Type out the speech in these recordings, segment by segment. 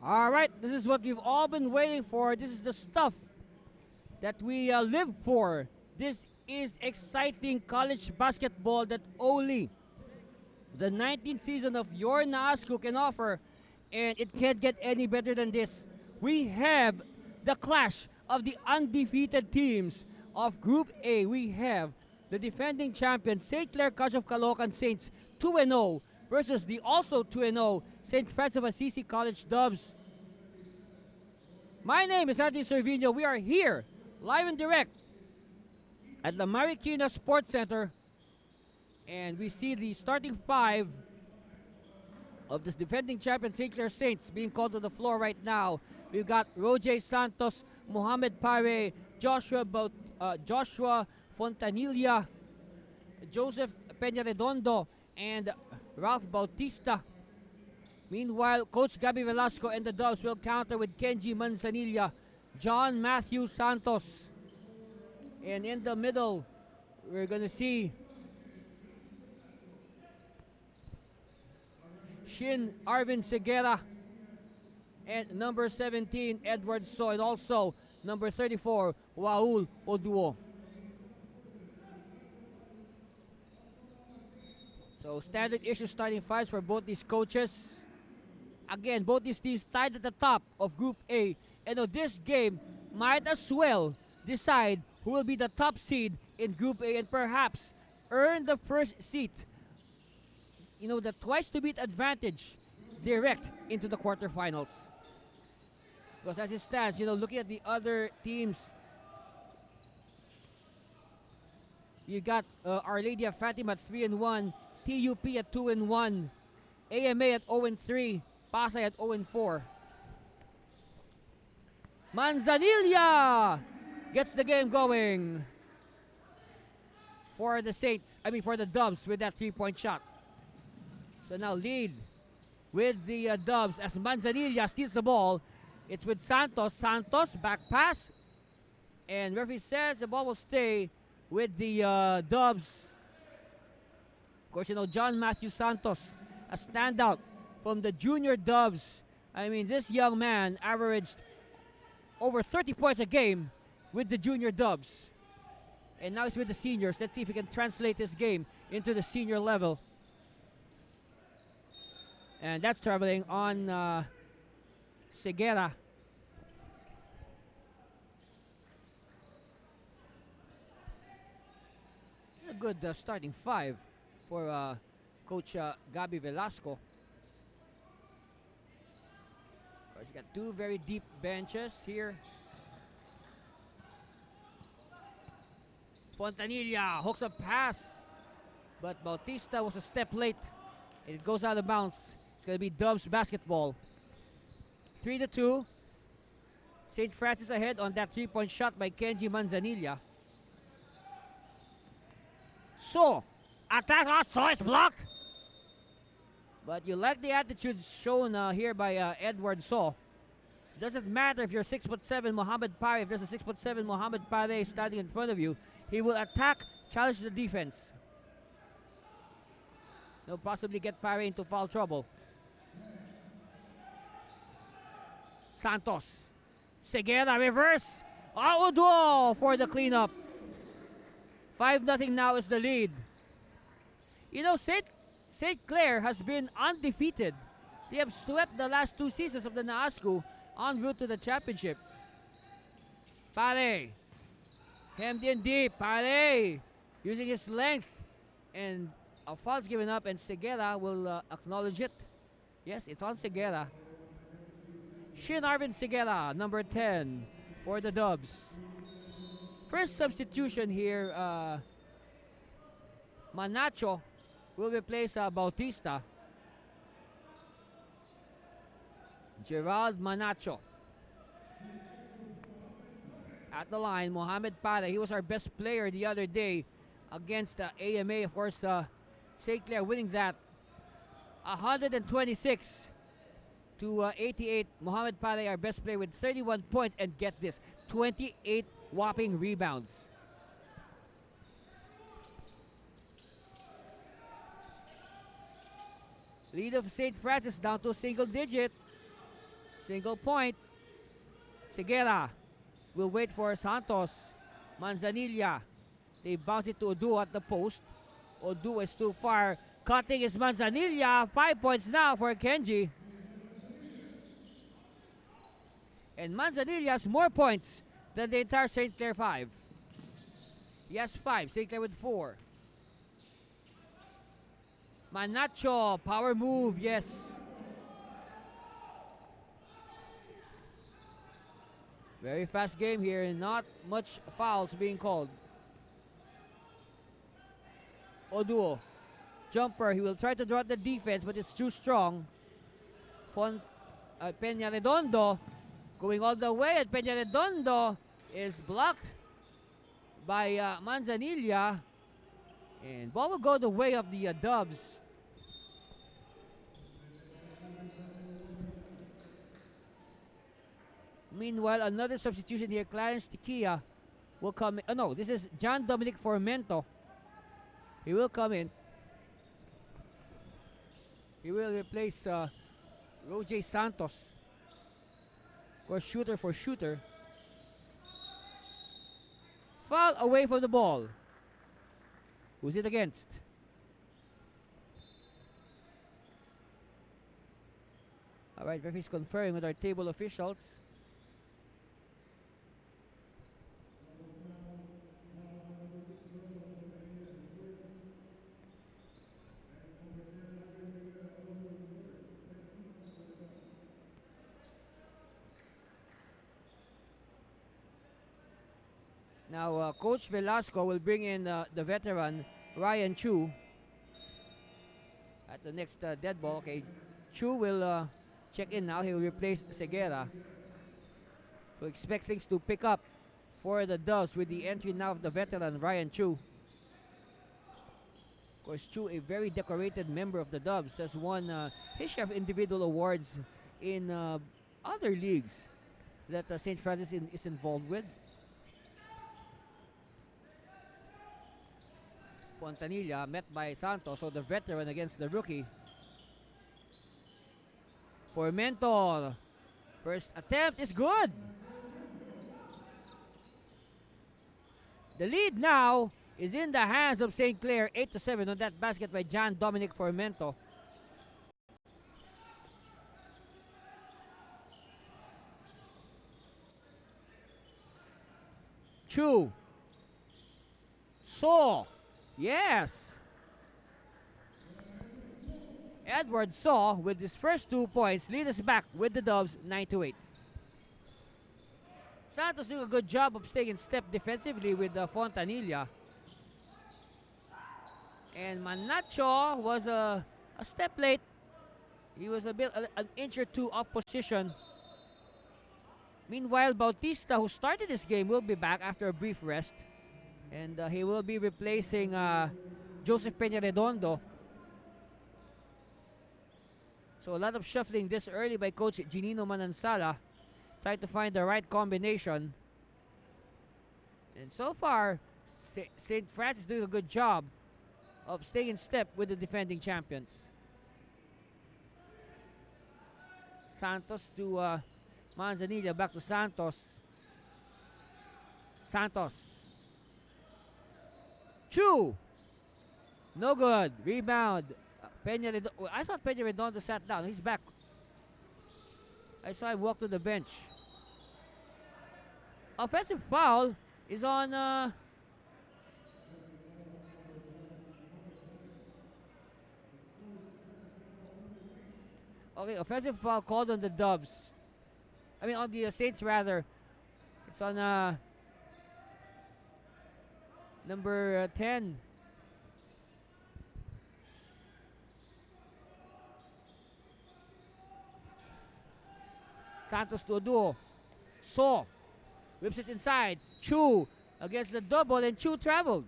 All right, this is what we've all been waiting for. This is the stuff that we live for. This is exciting college basketball that only the 19th season of your NASCO can offer, and it can't get any better than this. We have the clash of the undefeated teams of Group A. We have the defending champion St. Clare College of Caloocan Saints 2-0 versus the also 2-0 St. Francis of Assisi College Dubs. My name is Anthony Servino. We are here live and direct at the Marikina Sports Center, and we see the starting five of this defending champion St. Clair Saints being called to the floor right now. We've got Roger Santos, Mohamed Pare, Joshua Fontanilla, Joseph Peñaredondo, and Ralph Bautista. Meanwhile, Coach Gabby Velasco and the Dubs will counter with Kenji Manzanilla, John Matthew Santos. And in the middle, we're going to see Shin Arvin Segura and number 17 Edward So, and also number 34 Waul Oduo. So standard issue starting fives for both these coaches. Again, both these teams tied at the top of Group A, and this game might as well decide who will be the top seed in Group A and perhaps earn the first seat. You know, the twice to beat advantage direct into the quarterfinals. Because as it stands, you know, looking at the other teams, you got Our Lady of Fatima at 3-1, TUP at 2-1, AMA at 0-3, Pasay at 0-4. Manzanilla gets the game going for the for the Dubs with that 3-point shot. So now lead with the Dubs as Manzanilla steals the ball. It's with Santos. Santos, back pass. And referee says the ball will stay with the Dubs. Of course, you know, John Matthew Santos, a standout from the junior Dubs. I mean, this young man averaged over 30 points a game with the junior Dubs. And now he's with the seniors. Let's see if he can translate this game into the senior level. And that's traveling on Segura. This is a good starting five for Coach Gabby Velasco. He's got two very deep benches here. Fontanilla hooks a pass, but Bautista was a step late. It goes out of bounds. It's going to be Dubs basketball. 3-2. St. Francis ahead on that 3-point shot by Kenji Manzanilla. So, attack. So is blocked. But you like the attitude shown here by Edward So. Doesn't matter if you're 6'7" Mohamed Pare. If there's a 6'7" Mohamed Pare standing in front of you, he will attack, challenge the defense. He'll possibly get Pare into foul trouble. Santos. Segura reverse. Auduo for the cleanup. 5-0 now is the lead. You know, St. Clair has been undefeated. They have swept the last two seasons of the NASCO en route to the championship. Pare. Hemmed in deep. Pare using his length. And a foul's given up, and Segura will acknowledge it. Yes, it's on Segura. Shin Arvin Segura, number 10 for the Dubs. First substitution here, Manacho will replace Bautista. Gerald Manacho. At the line, Mohamed Pare. He was our best player the other day against AMA. Of course, St. Clair winning that 126 to 88. Mohamed Pare, our best player, with 31 points, and get this, 28 whopping rebounds. Lead of St. Francis down to single digit. Single point. Segura will wait for Santos. Manzanilla. They bounce it to Oduo at the post. Oduo is too far. Cutting is Manzanilla. 5 points now for Kenji. And Manzanilla has more points than the entire St. Clair 5. He has 5. St. Clair with 4. Manacho. Power move. Yes. Very fast game here and not much fouls being called. Oduo. Jumper. He will try to draw out the defense, but it's too strong. Peña Redondo going all the way, and Peña Redondo is blocked by Manzanilla. And ball will go the way of the Dubs. Meanwhile, another substitution here. Clarence Tiquia will come in. Oh no, this is John Dominic Formento. He will come in. He will replace Roger Santos. Of course, shooter for shooter. Foul away from the ball. Who's it against? All right, referee's conferring with our table officials. Now, Coach Velasco will bring in the veteran Ryan Chu at the next dead ball. Okay, Chu will check in now. He will replace Segura. So expect things to pick up for the Dubs with the entry now of the veteran Ryan Chu. Of course, Chu, a very decorated member of the Dubs, has won his share of individual awards in other leagues that St. Francis is involved with. Fontanilla met by Santos, so the veteran against the rookie. Formento, first attempt is good. The lead now is in the hands of St. Clair, 8-7 on that basket by John Dominic Formento. Chu. Saw. Yes. Edward Saw with his first 2 points lead us back with the Dubs 9-8. Santos doing a good job of staying in step defensively with Fontanilla. And Manacho was a step late. He was an inch or two off position. Meanwhile, Bautista, who started this game, will be back after a brief rest. And he will be replacing Joseph Peña Redondo. So a lot of shuffling this early by Coach Ginino Manansala. Trying to find the right combination. And so far, St. Francis is doing a good job of staying in step with the defending champions. Santos to Manzanilla, back to Santos. Santos. Chu. No good. Rebound. Peña Redondo. I thought Peña Redondo sat down. He's back. I saw him walk to the bench. Offensive foul is on okay, offensive foul called on the Dubs. I mean on the Saints rather. It's on number 10. Santos to Oduo. Saw. Whips it inside. Chu against the double, and Chu traveled.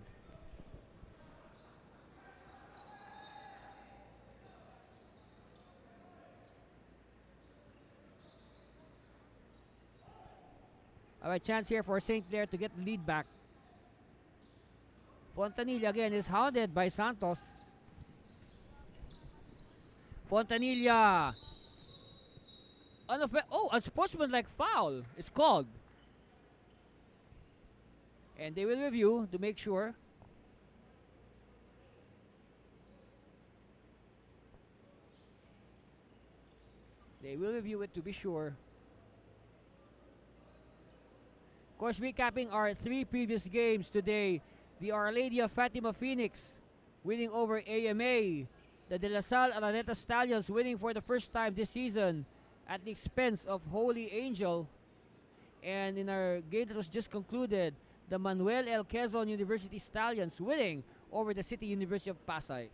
All right, chance here for St. Clair to get the lead back. Fontanilla again is hounded by Santos. Fontanilla. unsportsmanlike foul is called. And they will review to make sure. They will review it to be sure. Of course, recapping our 3 previous games today. The Our Lady of Fatima Phoenix winning over AMA. The De La Salle Araneta Stallions winning for the first time this season at the expense of Holy Angel. And in our game that was just concluded, the Manuel L. Quezon University Stallions winning over the City University of Pasay.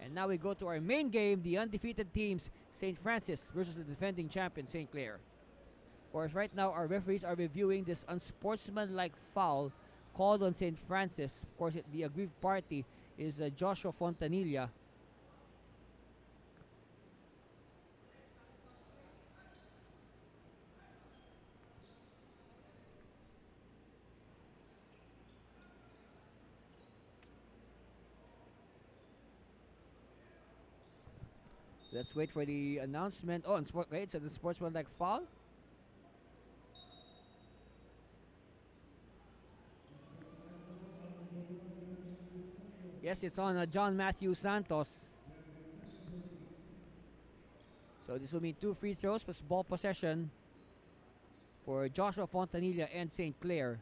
And now we go to our main game, the undefeated teams, St. Francis versus the defending champion, St. Clare. Of course, right now our referees are reviewing this unsportsmanlike foul called on St. Francis. Of course, the aggrieved party is Joshua Fontanilla. Let's wait for the announcement. Oh, wait, so the sportsmanlike foul. Yes, it's on John Matthew Santos. So this will mean 2 free throws plus ball possession for Joshua Fontanilla and St. Clare.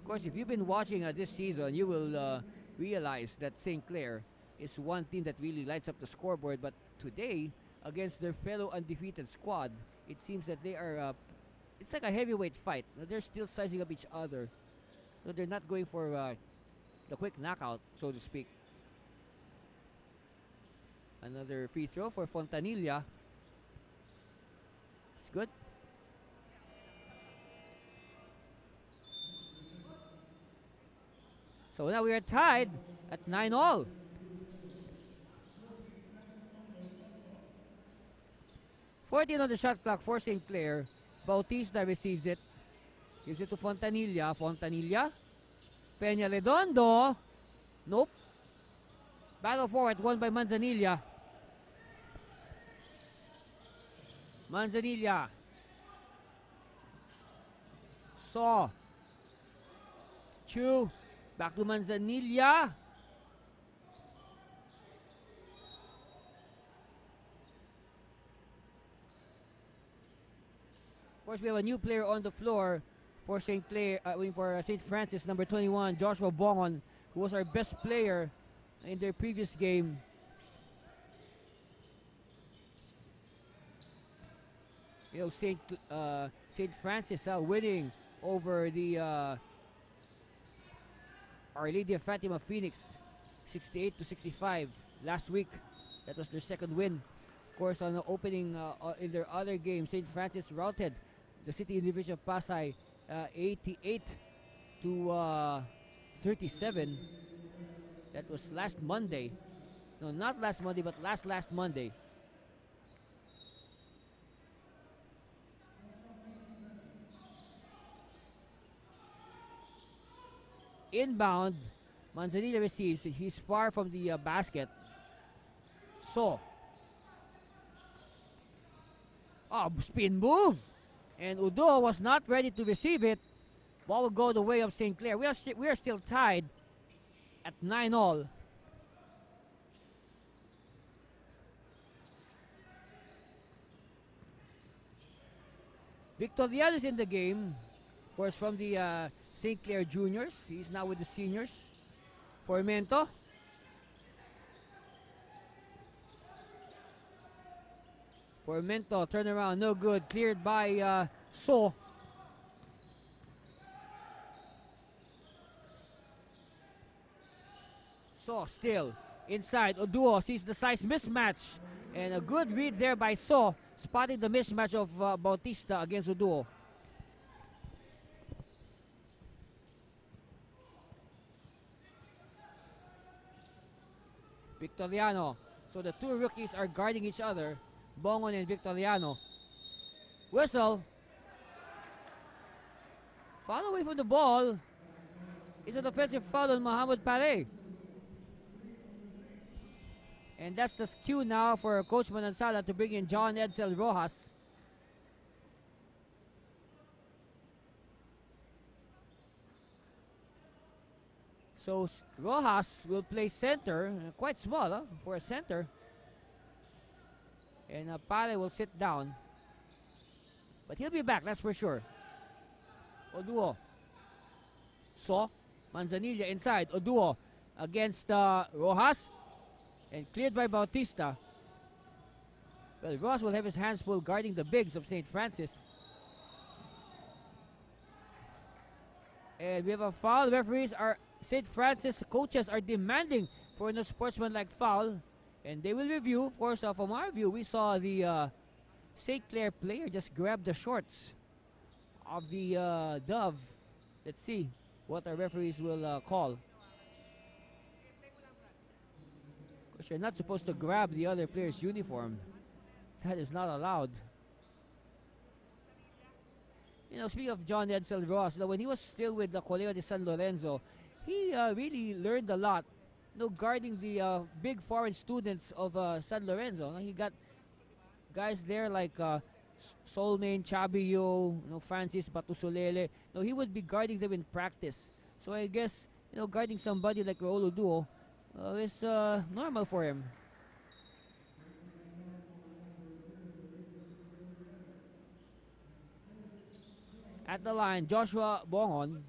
Of course, if you've been watching this season, you will realize that St. Clare is one team that really lights up the scoreboard. But today, against their fellow undefeated squad, it seems that they are it's like a heavyweight fight. They're still sizing up each other. They're not going for the quick knockout, so to speak. Another free throw for Fontanilla. It's good. So now we are tied at 9-all. On the shot clock for St. Clare. Bautista receives it. Gives it to Fontanilla. Fontanilla. Peña Redondo. Nope. Battle forward, won by Manzanilla. Manzanilla. Saw. Chu. Back to Manzanilla. Of course, we have a new player on the floor for St. Francis, number 21, Joshua Bongon, who was our best player in their previous game. You know, St. Francis winning over the Our Lady of Fatima Phoenix, 68-65 last week. That was their second win. Of course, on the opening in their other game, St. Francis routed the City University of Pasay 88-37. That was last Monday. No, not last Monday, but last Monday. Inbound, Manzanilla receives. He's far from the basket. So, spin move. And Udo was not ready to receive it. Ball will go the way of St. Clare. We are still tied at 9-all. Victoriano is in the game. Of course, from the St. Clair Juniors. He's now with the seniors. Formento. Formento, turnaround, no good. Cleared by So. So still inside. Oduo sees the size mismatch. And a good read there by So. Spotting the mismatch of Bautista against Oduo. Victoriano. So the two rookies are guarding each other. Bongon and Victoriano. Whistle. Foul away from the ball. It's an offensive foul on Mohamed Pare. And that's the cue now for Coach Manansala to bring in John Edsel Rojas. So Rojas will play center, quite small for a center. And Pare will sit down. But he'll be back, that's for sure. Oduo. So, Manzanilla inside. Oduo against Rojas. And cleared by Bautista. Well, Rojas will have his hands full guarding the bigs of St. Francis. And we have a foul. Referees are, St. Francis coaches are demanding for a sportsmanlike foul. And they will review. Of course, from our view, we saw the St. Clair player just grab the shorts of the Dove. Let's see what our referees will call. Of course, you're not supposed to grab the other player's uniform. That is not allowed. You know, speaking of John Edsel Ross, when he was still with the Colegio de San Lorenzo, he really learned a lot. You know, guarding the big foreign students of San Lorenzo. He got guys there like Solmain, Chabio, Francis Batusolele. No, he would be guarding them in practice. So I guess, guarding somebody like Raul Duo is normal for him. At the line, Joshua Bongon.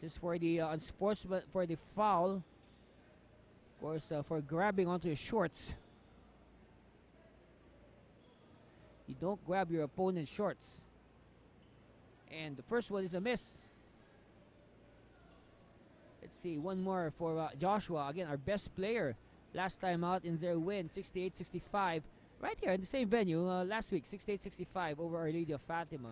This is for the unsportsman, for the foul. Of course, for grabbing onto his shorts. You don't grab your opponent's shorts. And the first one is a miss. Let's see, one more for Joshua. Again, our best player last time out in their win, 68-65. Right here in the same venue last week, 68-65 over Our Lady of Fatima.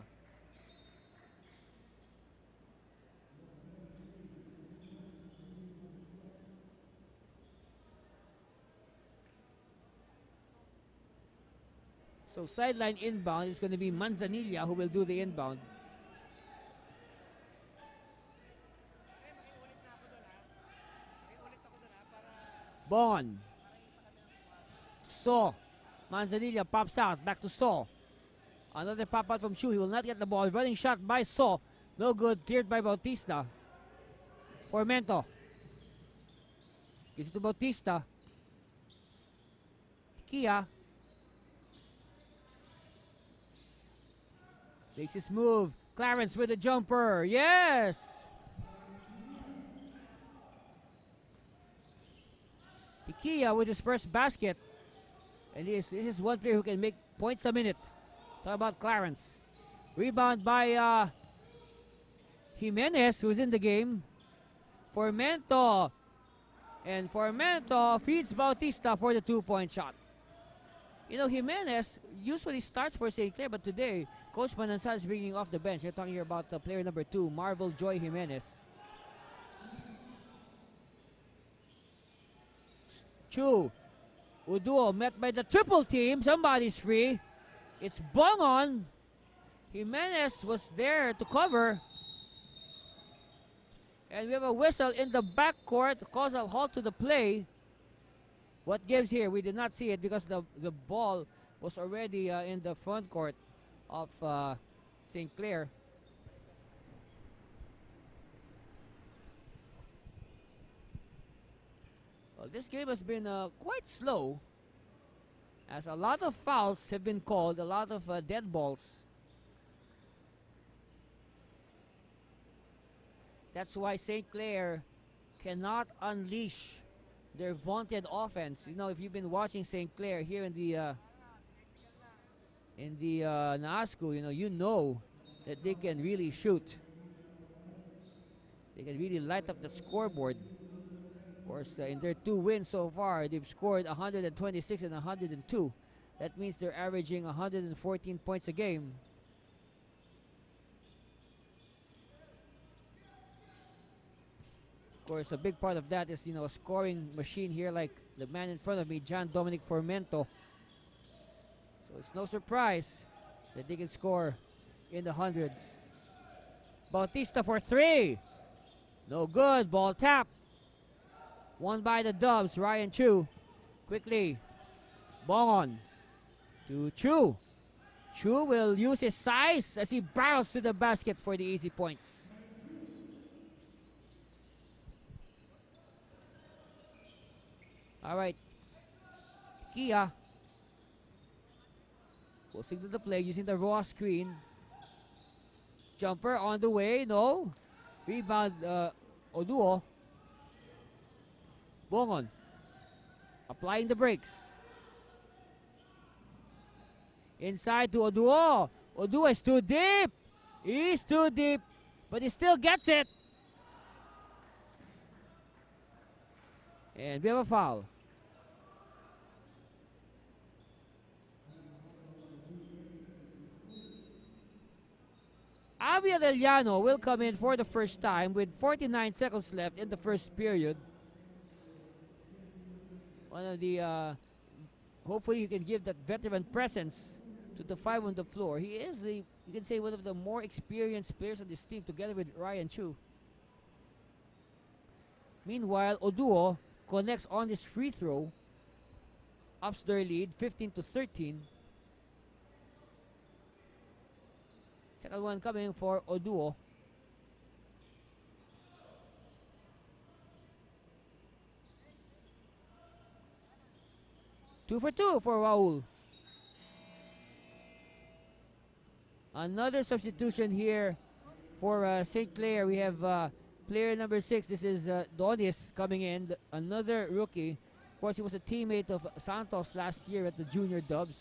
So sideline inbound is going to be Manzanilla who will do the inbound. Bon. So Manzanilla pops out, back to So. Another pop out from Chu. He will not get the ball. Running shot by So. No good. Cleared by Bautista. Formento. Gives it to Bautista. Kia. Makes his move. Clarence with a jumper. Yes! Tikia with his first basket. And this is one player who can make points a minute. Talk about Clarence. Rebound by Jimenez, who's in the game. Formento. And Formento feeds Bautista for the 2-point shot. Jimenez usually starts for St. Clair, but today, Coach Manansal is bringing off the bench. You're talking here about player number 2, Marvel Joy Jimenez. Chu. Uduo met by the triple team. Somebody's free. It's Bongon. Jimenez was there to cover. And we have a whistle in the backcourt to cause a halt to the play. What gives here? We did not see it because the ball was already in the front court of St. Clair. Well, this game has been quite slow, as a lot of fouls have been called, a lot of dead balls. That's why St. Clair cannot unleash their vaunted offense. If you've been watching St. Clair here in the Naasco, you know that they can really shoot. They can really light up the scoreboard. Of course, in their 2 wins so far, they've scored 126 and 102. That means they're averaging 114 points a game. Of course, a big part of that is, a scoring machine here like the man in front of me, John Dominic Formento. So it's no surprise that they can score in the hundreds. Bautista for 3. No good. Ball tap. Won by the Dubs. Ryan Chu. Quickly. Bongon to Chu. Chu will use his size as he barrels to the basket for the easy points. All right. Kia will signal the play using the raw screen. Jumper on the way. No. Rebound Oduo. Bongon applying the brakes. Inside to Oduo. Oduo is too deep. He's too deep. But he still gets it. And we have a foul. Avia Deliano will come in for the first time with 49 seconds left in the first period. One of the, hopefully he can give that veteran presence to the five on the floor. He is, you can say, one of the more experienced players on this team together with Ryan Chu. Meanwhile, Oduo connects on this free throw, ups their lead 15-13. Second one coming for Oduo. Two for two for Raul. Another substitution here for St. Clair. We have player number 6. This is Donis coming in. Another rookie. Of course, he was a teammate of Santos last year at the Junior Dubs.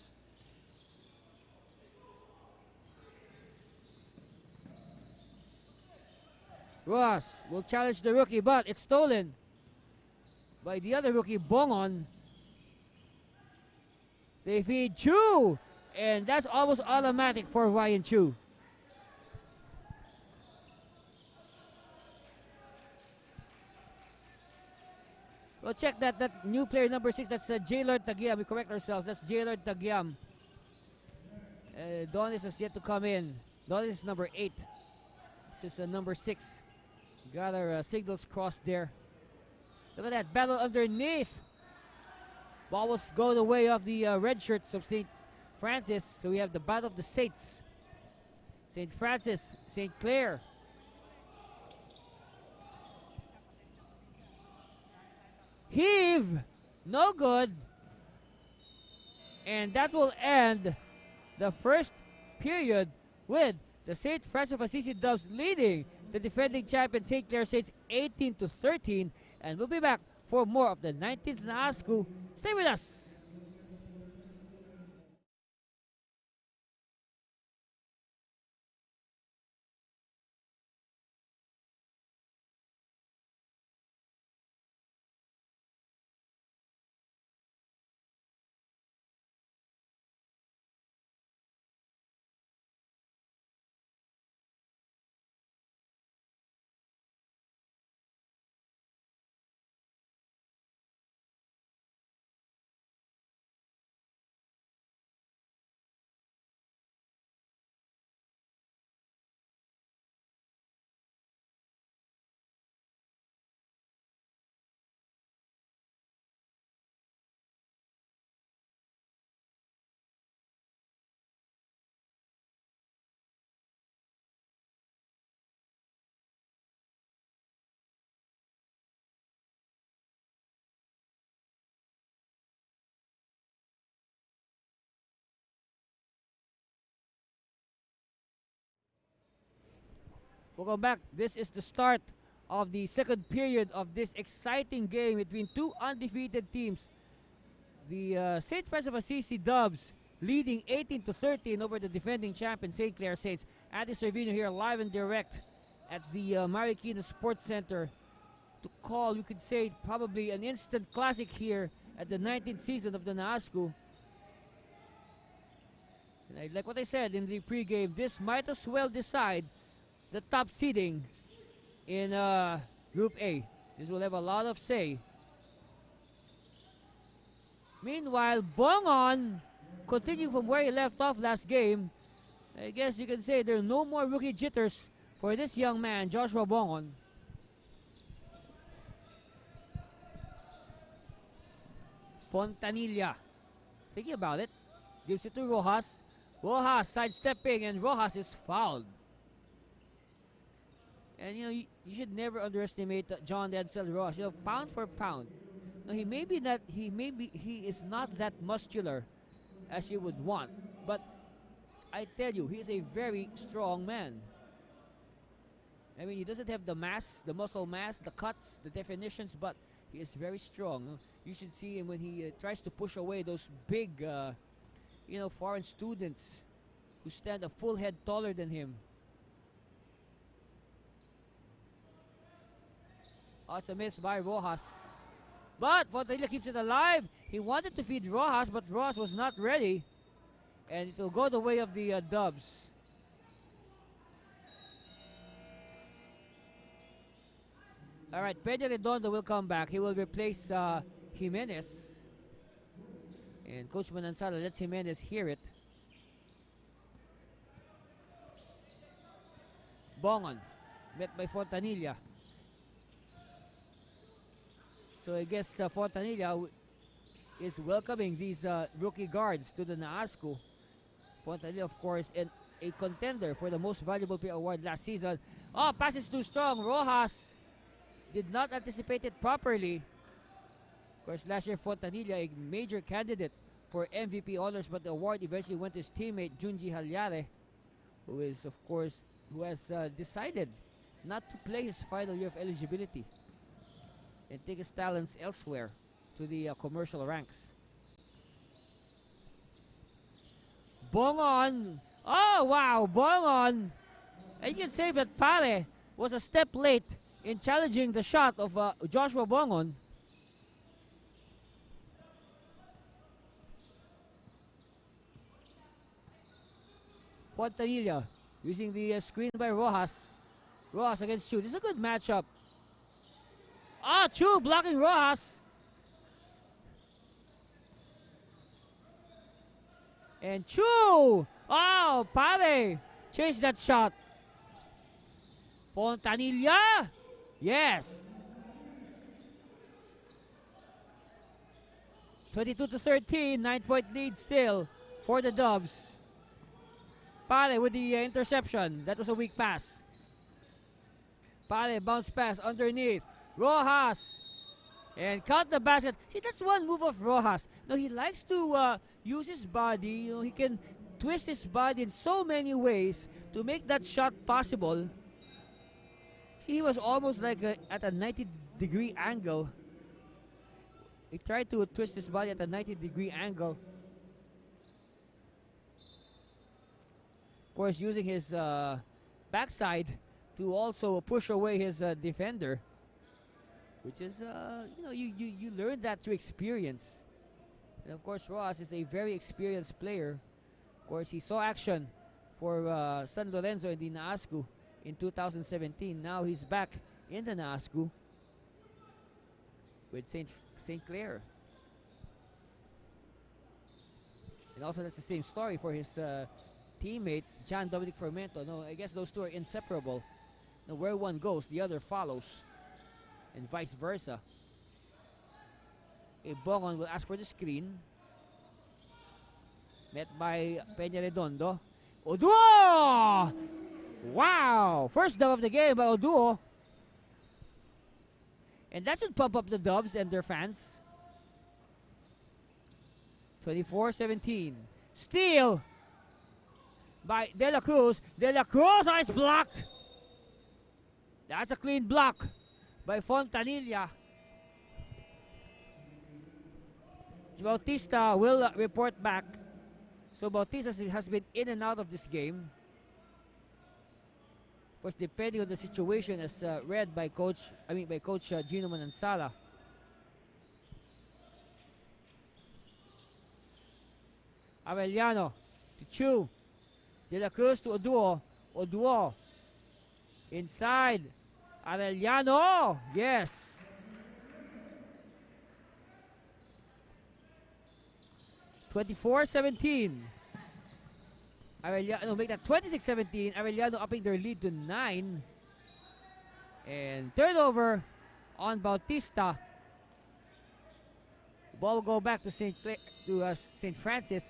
Ross will challenge the rookie, but it's stolen by the other rookie, Bongon. They feed Chu, and that's almost automatic for Ryan Chu. We'll check that new player number 6. That's Jaylord Tagiam. We correct ourselves. That's Jaylord Tagiam. Donis has yet to come in. Donis is number 8. This is number 6. Got our signals crossed there. Look at that battle underneath. Ball was going the way of the red shirts of St. Francis. So we have the battle of the Saints. St. Francis, St. Clair. Heave, no good. And that will end the first period with the St. Francis of Assisi Dubs leading the defending champion St. Clair Saints 18-13. And we'll be back for more of the 19th NAASCU. Stay with us. Welcome back. This is the start of the second period of this exciting game between two undefeated teams. The St. Francis of Assisi Dubs leading 18-13 over the defending champion St. Clair Saints. Andy Servino here live and direct at the Marikina Sports Center to call, you could say, probably an instant classic here at the 19th season of the NAASCU. And like what I said in the pregame, this might as well decide the top seeding in Group A. This will have a lot of say. Meanwhile, Bongon continuing from where he left off last game. I guess you can say there are no more rookie jitters for this young man, Joshua Bongon. Fontanilla, thinking about it, gives it to Rojas. Rojas sidestepping, and Rojas is fouled. And you should never underestimate John Edsel Rojas. Pound for pound, he is not that muscular as you would want, but I tell you, he is a very strong man. I mean, he doesn't have the mass, the muscle mass, the cuts, the definitions, but he is very strong. You should see him when he tries to push away those big, foreign students who stand a full head taller than him. It's a miss by Rojas. But Fontanilla keeps it alive. He wanted to feed Rojas, but Rojas was not ready. And it will go the way of the Dubs. All right, Peña Redondo will come back. He will replace Jimenez. And Coach Manansala lets Jimenez hear it. Bongon, met by Fontanilla. So I guess Fontanilla is welcoming these rookie guards to the NAASCO. Fontanilla, of course, and a contender for the most valuable player award last season. Oh, pass is too strong. Rojas did not anticipate it properly. Of course, last year Fontanilla, a major candidate for MVP honors, but the award eventually went to his teammate Junji Halyare, who has decided not to play his final year of eligibility and take his talents elsewhere to the commercial ranks. Bongon. Oh, wow, Bongon. And you can say that Pare was a step late in challenging the shot of Joshua Bongon. Fontanilla using the screen by Rojas. Rojas against Chu. This is a good matchup. Chu blocking Rojas. And Chu! Oh, Pare changed that shot. Fontanilla! Yes! 22-13, 9-point lead still for the Dubs. Pare with the interception. That was a weak pass. Pare bounce pass underneath. Rojas! And count the basket. See, that's one move of Rojas. He likes to use his body. He can twist his body in so many ways to make that shot possible. See, he was almost like at a 90-degree angle. He tried to twist his body at a 90-degree angle. Of course, using his backside to also push away his defender. Which is, you learn that through experience. And of course, Rojas is a very experienced player. Of course, he saw action for San Lorenzo in the NAASCO in 2017. Now he's back in the NAASCO with St. Clare. And also that's the same story for his teammate, John Dominic Fermento. I guess those two are inseparable. Where one goes, the other follows. And vice versa. Bongon will ask for the screen. Met by Peña Redondo. Oduo! Wow! First dub of the game by Oduo. And that should pump up the Dubs and their fans. 24-17. Steal by De La Cruz. De La Cruz is blocked. That's a clean block by Fontanilla. Bautista will report back. So Bautista has been in and out of this game. Of course, depending on the situation, as read by Coach Gino Manansala. Arellano to Chu. De La Cruz to Oduo. Oduo inside. Arellano, yes. 24-17. Arellano make that 26-17. Arellano upping their lead to 9. And turnover on Bautista. Ball will go back to St. Francis.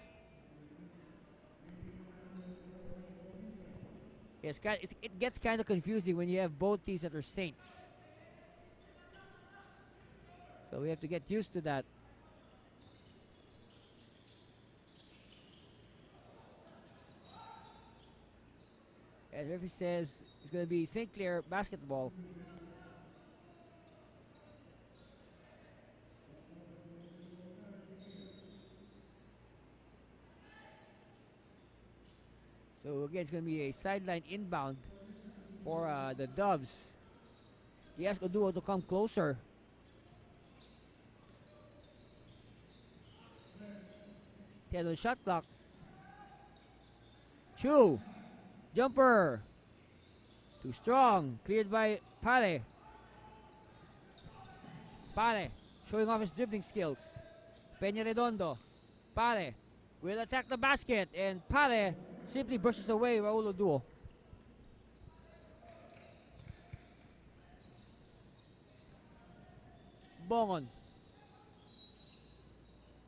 Yes, it gets kind of confusing when you have both teams that are Saints. So we have to get used to that. And referee says it's going to be St. Clair basketball. So again, it's going to be a sideline inbound for the Dubs. He asked Oduo to come closer. Ten on shot clock. Chu. Jumper. Too strong. Cleared by Pare. Pare showing off his dribbling skills. Peña Redondo. Pare will attack the basket, and Pare simply brushes away Raul Oduo. Bongon.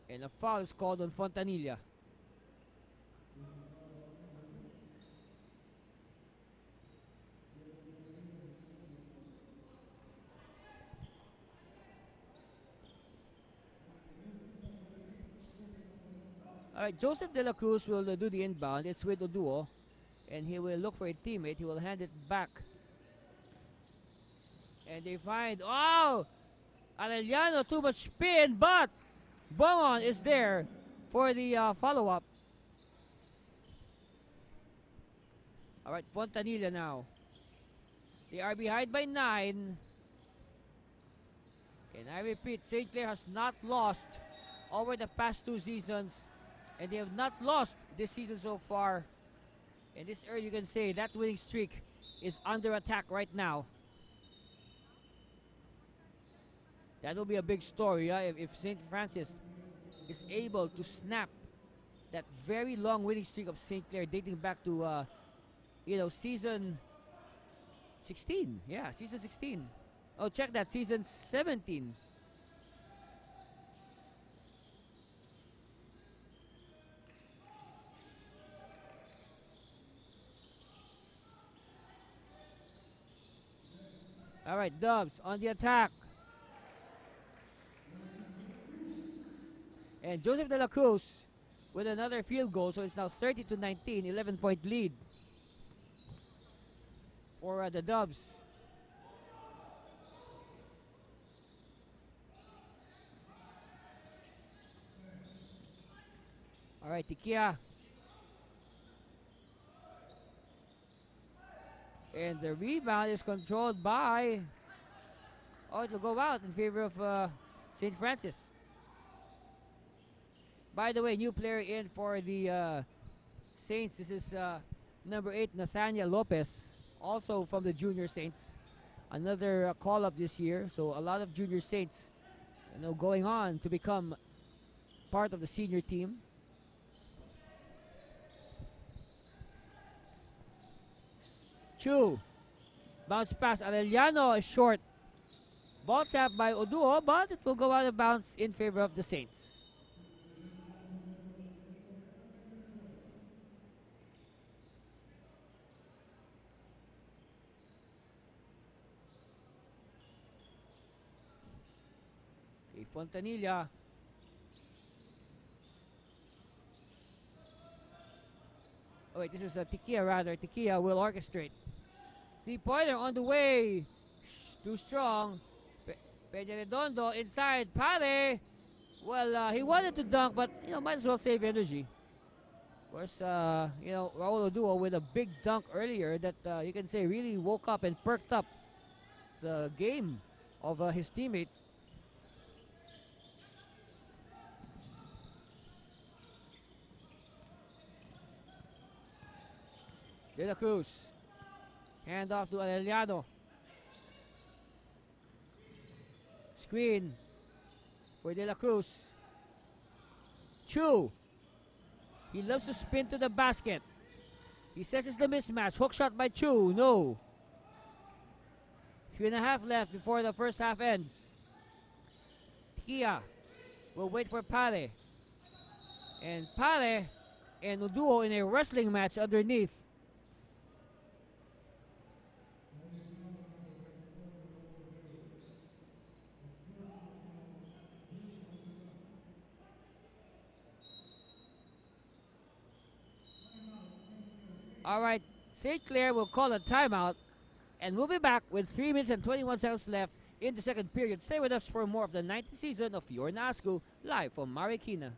And a foul is called on Fontanilla. Alright, Joseph De La Cruz will do the inbound. It's with Oduo. And he will look for a teammate. He will hand it back. And they find, oh! Arellano, too much spin, but Bongon is there for the follow-up. Alright, Fontanilla now. They are behind by 9. And I repeat, St. Clair has not lost over the past 2 seasons. And they have not lost this season so far. And this early, you can say that winning streak is under attack right now. That will be a big story if St. Francis is able to snap that very long winning streak of St. Clair dating back to, season 16. Yeah, season 16. Oh, check that, season 17. All right, Dubs on the attack. And Joseph De La Cruz with another field goal. So it's now 30-19, 11-point lead for the Dubs. All right, Tikia. And the rebound is controlled by... Oh, it will go out in favor of St. Francis. By the way, new player in for the Saints. This is number 8, Nathaniel Lopez, also from the Junior Saints. Another call-up this year. So a lot of Junior Saints, going on to become part of the senior team. Chu. Bounce pass. Arellano is short. Ball tapped by Oduo, but it will go out of bounds in favor of the Saints. Okay, Fontanilla. Oh wait, this is Tikia rather. Tikia will orchestrate. See Pointer on the way. Too strong. Peña Redondo inside. Pare. Well, he wanted to dunk, but might as well save energy. Of course, Raul Oduo with a big dunk earlier that you can say really woke up and perked up the game of his teammates. De La Cruz. Hand off to Arellano. Screen for De La Cruz. Chu. He loves to spin to the basket. He says it's the mismatch. Hook shot by Chu. No. 3.5 left before the first half ends. Kia. will wait for Pare. And Pare and Uduo in a wrestling match underneath. All right, St. Clair will call a timeout, and we'll be back with 3 minutes and 21 seconds left in the second period. Stay with us for more of the 19th season of Your Nasco, live from Marikina.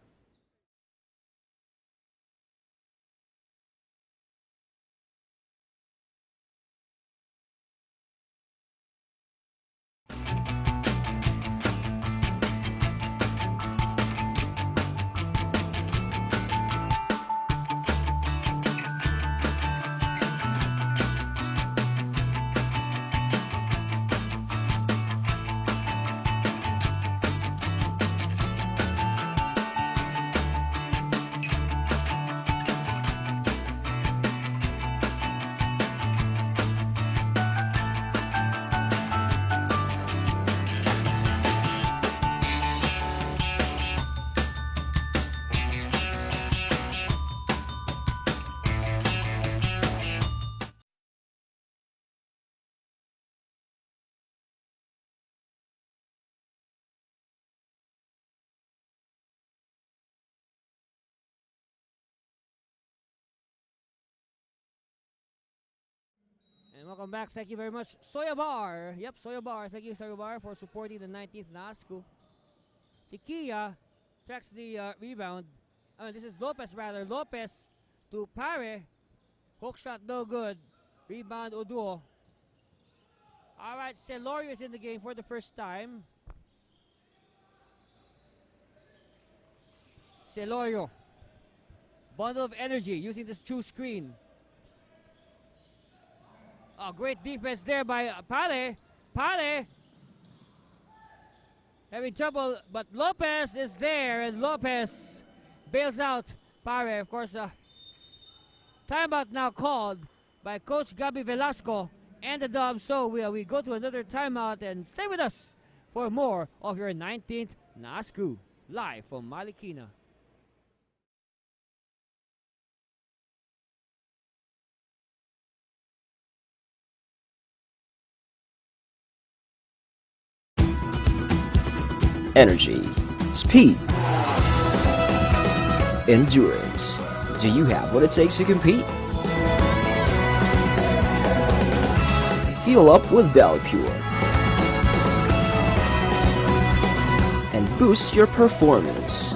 And welcome back. Thank you very much, Soya Bar. Yep, Soya Bar. Thank you, Soya Bar, for supporting the 19th Nasco. Tikia tracks the rebound. This is Lopez, rather. Lopez to Pare. Hook shot, no good. Rebound, Uduo. All right, Celorio is in the game for the first time. Celorio. Bundle of energy using this true screen. Oh, great defense there by Pare. Pare having trouble, but Lopez is there, and Lopez bails out Pare. Of course, timeout now called by Coach Gabi Velasco and the Dubs. So we go to another timeout, and stay with us for more of your 19th Nasco, live from Marikina. Energy, speed, endurance. Do you have what it takes to compete? Fuel up with Valley Pure and boost your performance.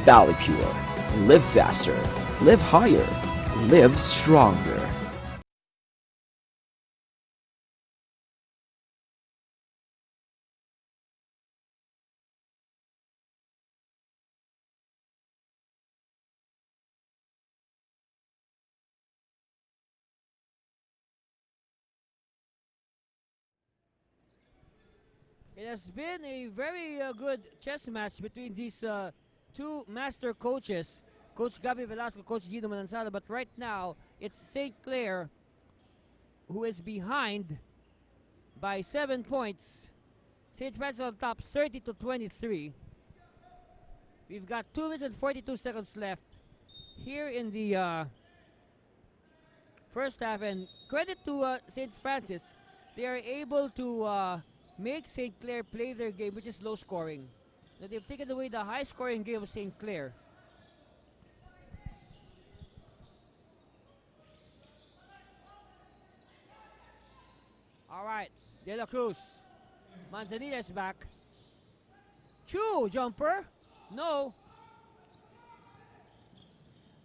Valley Pure. Live faster, live higher, live stronger. It has been a very good chess match between these two master coaches, Coach Gabi Velasco, Coach Gino Manansala. But right now, it's St. Clair who is behind by 7 points. St. Francis on top, 30-23. We've got 2 minutes and 42 seconds left here in the first half. And credit to St. Francis, they are able to make St. Clair play their game, which is low scoring. Now they've taken away the high scoring game of St. Clair. All right, De La Cruz. Manzanilla is back. Chu, jumper. No.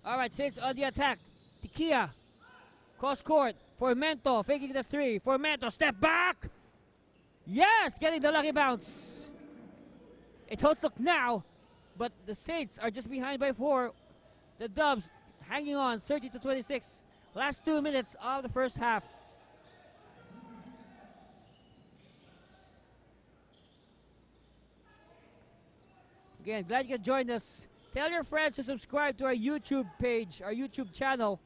All right, Saints on the attack. Tikia. Cross court. Formento faking the three. Formento, step back. Yes, getting the lucky bounce. It don't look now, but the Saints are just behind by 4. The Dubs hanging on, 30-26. Last 2 minutes of the first half. Again, glad you could join us. Tell your friends to subscribe to our YouTube page, our YouTube channel,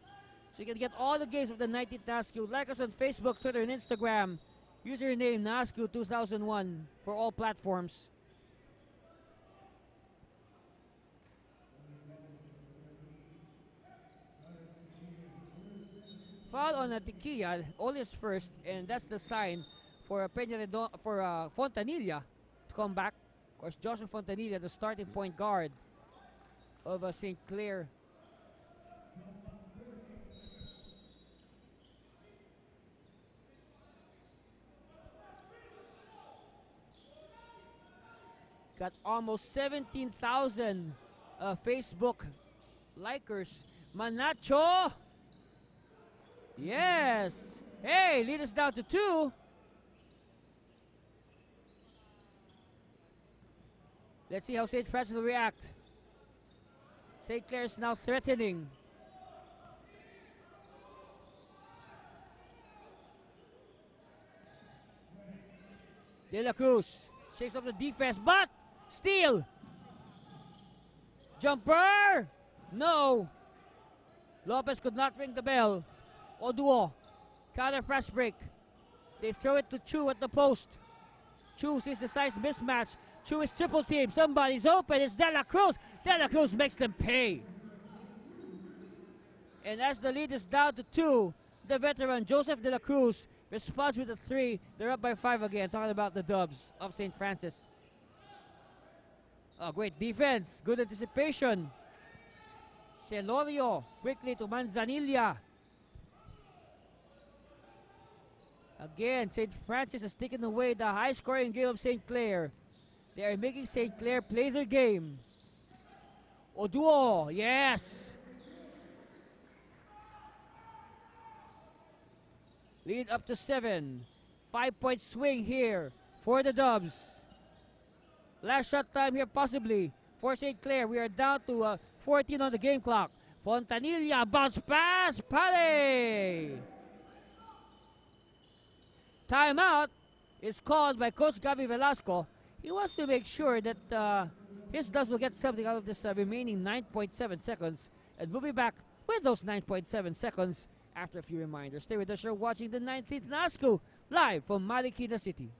so you can get all the games of the 19th Nasco. Like us on Facebook, Twitter, and Instagram. Username Nasco2001 for all platforms. Foul on Tikia, all his first, and that's the sign for Fontanilla to come back. Of course, Joshua Fontanilla, the starting point guard of St. Clair. Got almost 17,000 Facebook likers. Manacho! Yes! Hey, lead us down to 2. Let's see how St. Francis will react. St. Clair is now threatening. De La Cruz shakes up the defense, but steal! Jumper! No! Lopez could not ring the bell. Oduo, counter fast break. They throw it to Chu at the post. Chu sees the size mismatch. Chu is triple team. Somebody's open. It's De La Cruz. De La Cruz makes them pay. And as the lead is down to 2, the veteran Joseph De La Cruz responds with a 3. They're up by 5 again. Talking about the Dubs of St. Francis. Oh, great defense. Good anticipation. Celorio quickly to Manzanilla. Again, St. Francis has taken away the high-scoring game of St. Clair. They are making St. Clair play their game. Oduo, yes! Lead up to 7. 5-point swing here for the Dubs. Last shot time here possibly for St. Clair. We are down to 14 on the game clock. Fontanilla, bounce pass, Pale! Timeout is called by Coach Gabi Velasco. He wants to make sure that his Dubs will get something out of this remaining 9.7 seconds. And we'll be back with those 9.7 seconds after a few reminders. Stay with us. You're watching the 19th NASCO live from Marikina City.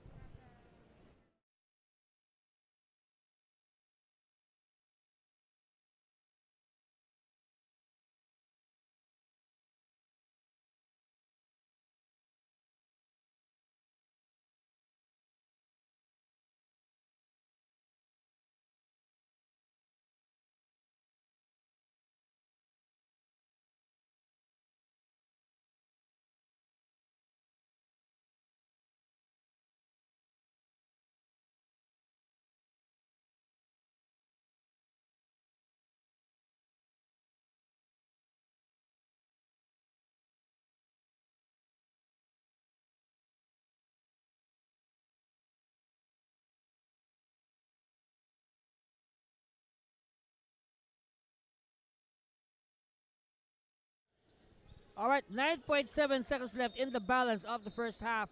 All right, 9.7 seconds left in the balance of the first half.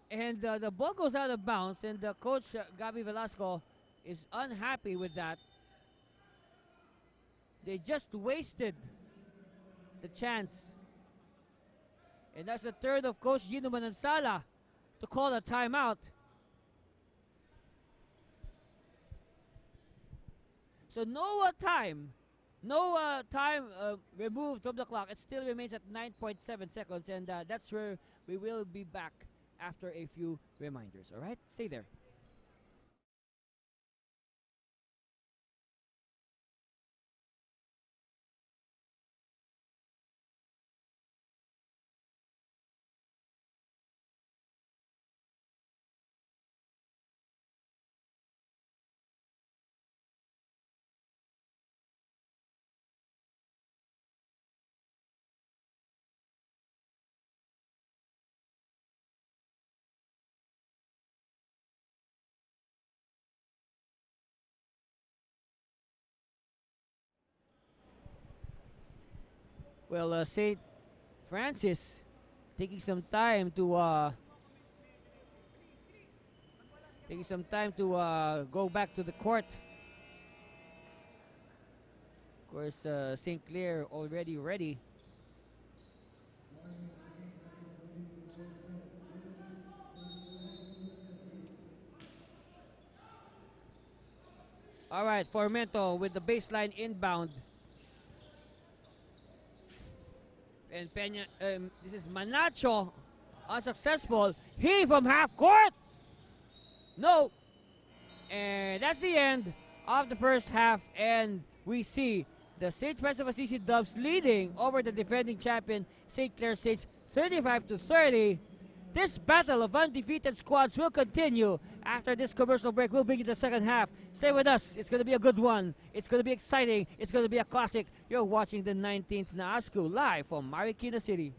And the ball goes out of bounds, and coach Gabi Velasco is unhappy with that. They just wasted the chance. And that's the turn of Coach Gino Manansala to call a timeout. So no time removed from the clock. It still remains at 9.7 seconds, and that's where we will be back after a few reminders. All right, stay there. Well, St. Francis taking some time to go back to the court. Of course, St. Clair already ready. All right, Formento with the baseline inbound. And Peña, this is Manacho, unsuccessful. He from half court. No. And that's the end of the first half. And we see the St. Francis of Assisi Dubs leading over the defending champion St. Clair Saints 35-30. This battle of undefeated squads will continue after this commercial break. We'll begin the second half. Stay with us. It's going to be a good one. It's going to be exciting. It's going to be a classic. You're watching the 19th Naasku live from Marikina City.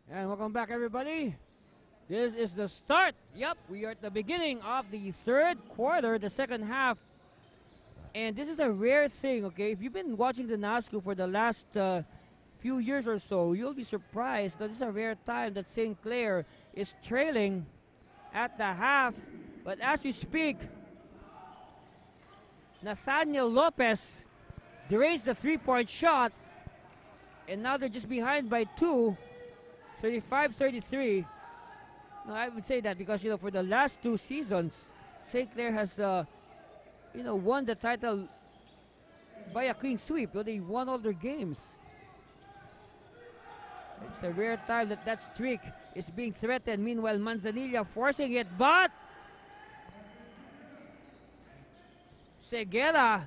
And welcome back, everybody. This is the start. Yep, we are at the beginning of the third quarter, the second half. And this is a rare thing, okay? If you've been watching the NASCO for the last few years or so, you'll be surprised that this is a rare time that St. Clair is trailing at the half. But as we speak, Nathaniel Lopez raised the three-point shot. And now they're just behind by 2, 35-33. No, I would say that because, for the last 2 seasons, St. Clair has, won the title by a clean sweep. They won all their games. It's a rare time that streak is being threatened. Meanwhile, Manzanilla forcing it, but Seguela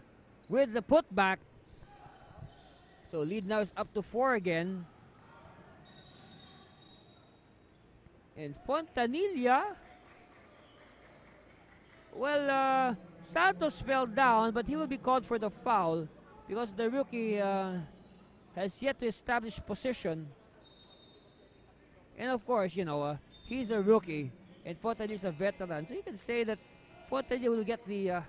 with the putback. So lead now is up to 4 again. And Fontanilla, well, Santos fell down, but he will be called for the foul because the rookie has yet to establish position. And of course, he's a rookie and Fontanilla is a veteran. So you can say that Fontanilla will get a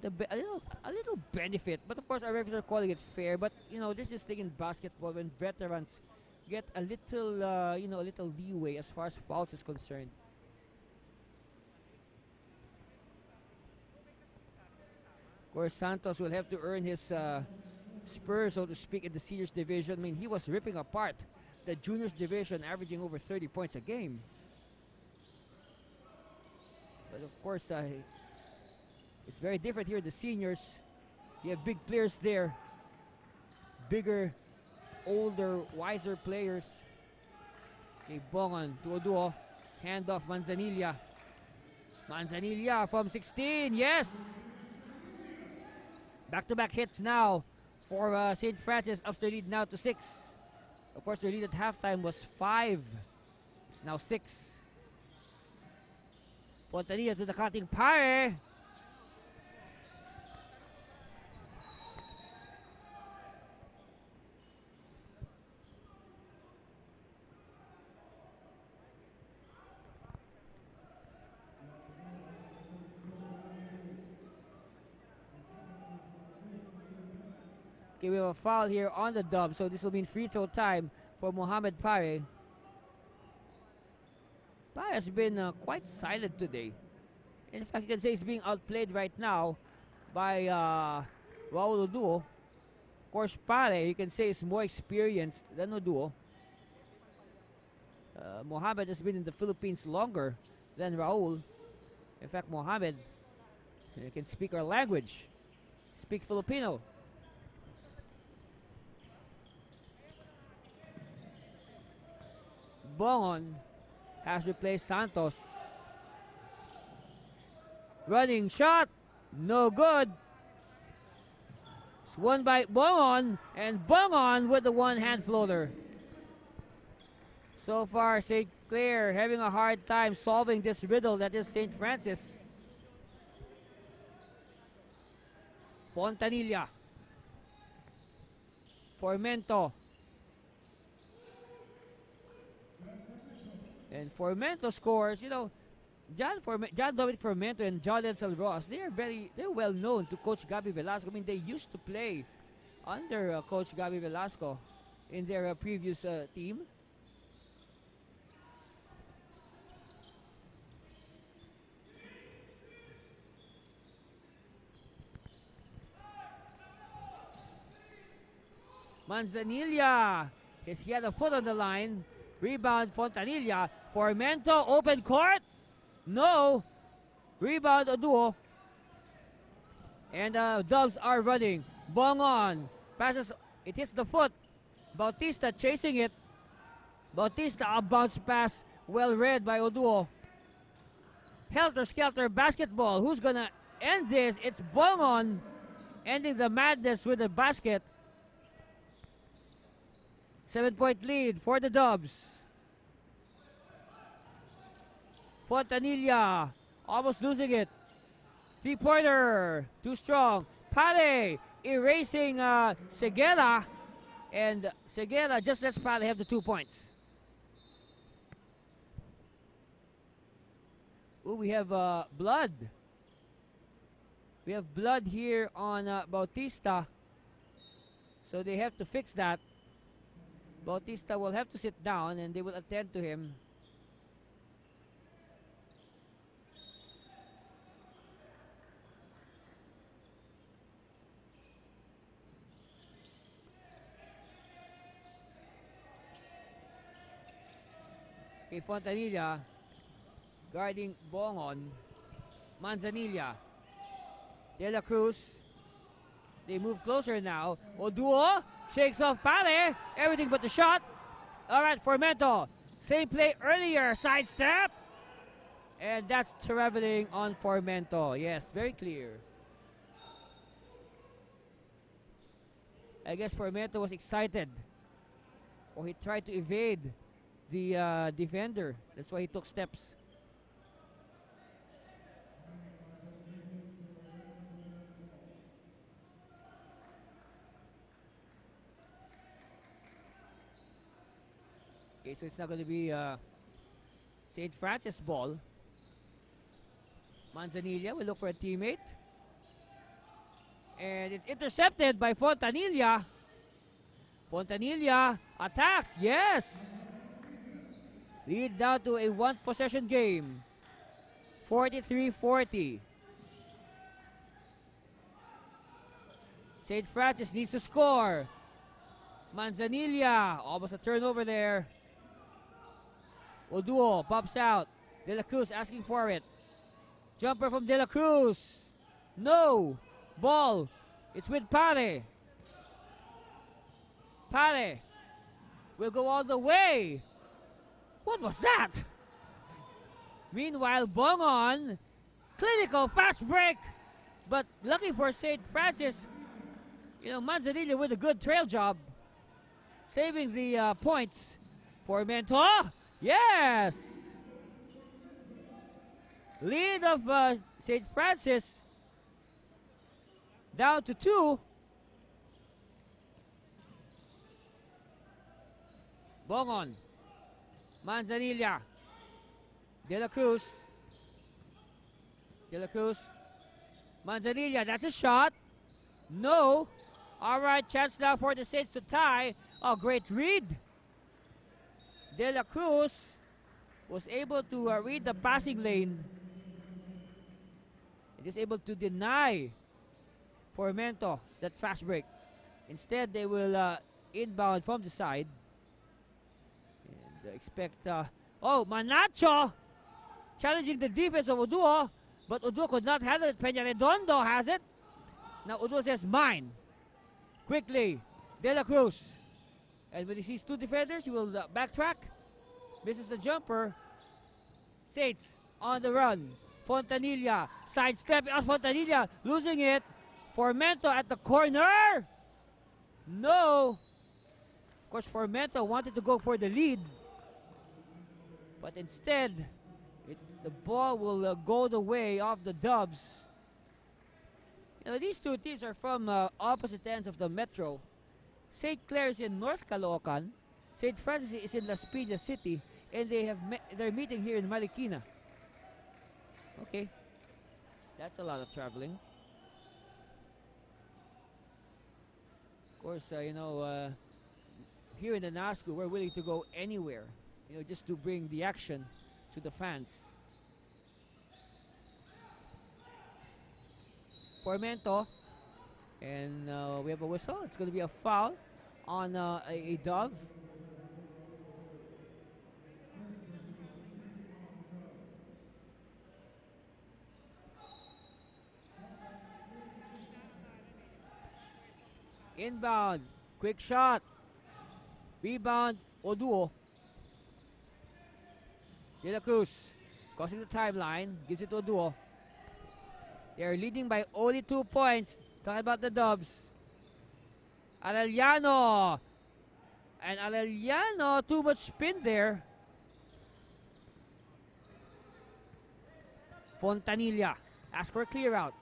little benefit. But of course, our referees are calling it fair. But, this is thing in basketball when veterans get a little leeway as far as fouls is concerned. Of course, Santos will have to earn his spurs, so to speak, in the seniors division. I mean, he was ripping apart the juniors division, averaging over 30 points a game. But of course, it's very different here in the seniors. You have big players there. Bigger, older, wiser players. Okay, Bongon to Oduo. Handoff Manzanilla. Manzanilla from 16. Yes! Back-to-back hits now for St. Francis. Ups their lead now to 6. Of course, their lead at halftime was 5. It's now 6. Fontanilla to the cutting Pare. Okay, we have a foul here on the dub, so this will mean free throw time for Mohamed Pare. Pare has been quite silent today. In fact, you can say he's being outplayed right now by Raul Oduo. Of course, Pare, you can say, is more experienced than Oduo. Mohamed has been in the Philippines longer than Raul. In fact, Mohamed can speak our language, speak Filipino. Bongon has replaced Santos. Running shot, no good. It's won by Bongon, and Bongon with the one-hand floater. So far, St. Clair having a hard time solving this riddle that is St. Francis. Fontanilla. Formento. And Formento scores, John Dominic Formento and John Edsel Ross, they're well known to Coach Gabby Velasco. I mean, they used to play under Coach Gabby Velasco in their previous team. Manzanilla, he had a foot on the line. Rebound Fontanilla. Formento, open court. No. Rebound Oduo. And Dubs are running. Bongon. Passes. It hits the foot. Bautista chasing it. Bautista, a bounce pass. Well read by Oduo. Helter-skelter basketball. Who's going to end this? It's Bongon ending the madness with a basket. 7-point lead for the Dubs. Fontanilla almost losing it. Three-pointer, too strong. Pare erasing Seguela, and Seguela just lets Pare have the 2 points. Oh, we have blood. We have blood here on Bautista. So they have to fix that. Bautista will have to sit down and they will attend to him. Okay, Fontanilla guarding Bongon. Manzanilla. De La Cruz. They move closer now. Oduo shakes off Pale. Everything but the shot. All right, Formento. Same play earlier. Sidestep. And that's traveling on Formento. Yes, very clear. I guess Formento was excited. Or he tried to evade the defender. That's why he took steps. Okay, so it's not going to be St. Francis ball. Manzanilla will look for a teammate. And it's intercepted by Fontanilla. Fontanilla attacks. Yes! Lead down to a one-possession game. 43-40. St. Francis needs to score. Manzanilla. Almost a turnover there. Oduo pops out. De La Cruz asking for it. Jumper from De La Cruz. No. Ball. It's with Pale. Pale will go all the way. What was that? Meanwhile, Bongon. Clinical fast break. But lucky for St. Francis, Manzanilla with a good trail job. Saving the points for Mento. Yes! Lead of St. Francis down to 2. Bongon. Manzanilla. De La Cruz. De La Cruz. Manzanilla, that's a shot. No. All right, chance now for the Saints to tie. Oh, great read. De La Cruz was able to read the passing lane. And is able to deny Formento that fast break. Instead, they will inbound from the side. And expect... Manacho! Challenging the defense of Oduo. But Oduo could not handle it. Peñaredondo has it. Now Oduo says, mine. Quickly, De La Cruz. And when he sees 2 defenders, he will backtrack. Misses the jumper. Saints on the run. Fontanilla sidestepping out. Fontanilla losing it. Formento at the corner. No. Of course, Formento wanted to go for the lead. But instead, the ball will go the way of the Dubs. These two teams are from opposite ends of the metro. St. Clare is in North Caloocan. St. Francis is in Las Piñas City. And they're meeting here in Marikina. Okay. That's a lot of traveling. Of course, here in the NASCO, we're willing to go anywhere. Just to bring the action to the fans. Formento. And we have a whistle. It's going to be a foul on a Dove. Inbound. Quick shot. Rebound. Oduo. De La Cruz. Crossing the timeline. Gives it to Oduo. They are leading by only 2 points. Talking about the Dubs. Arellano. And Arellano, too much spin there. Fontanilla. Ask for a clear out.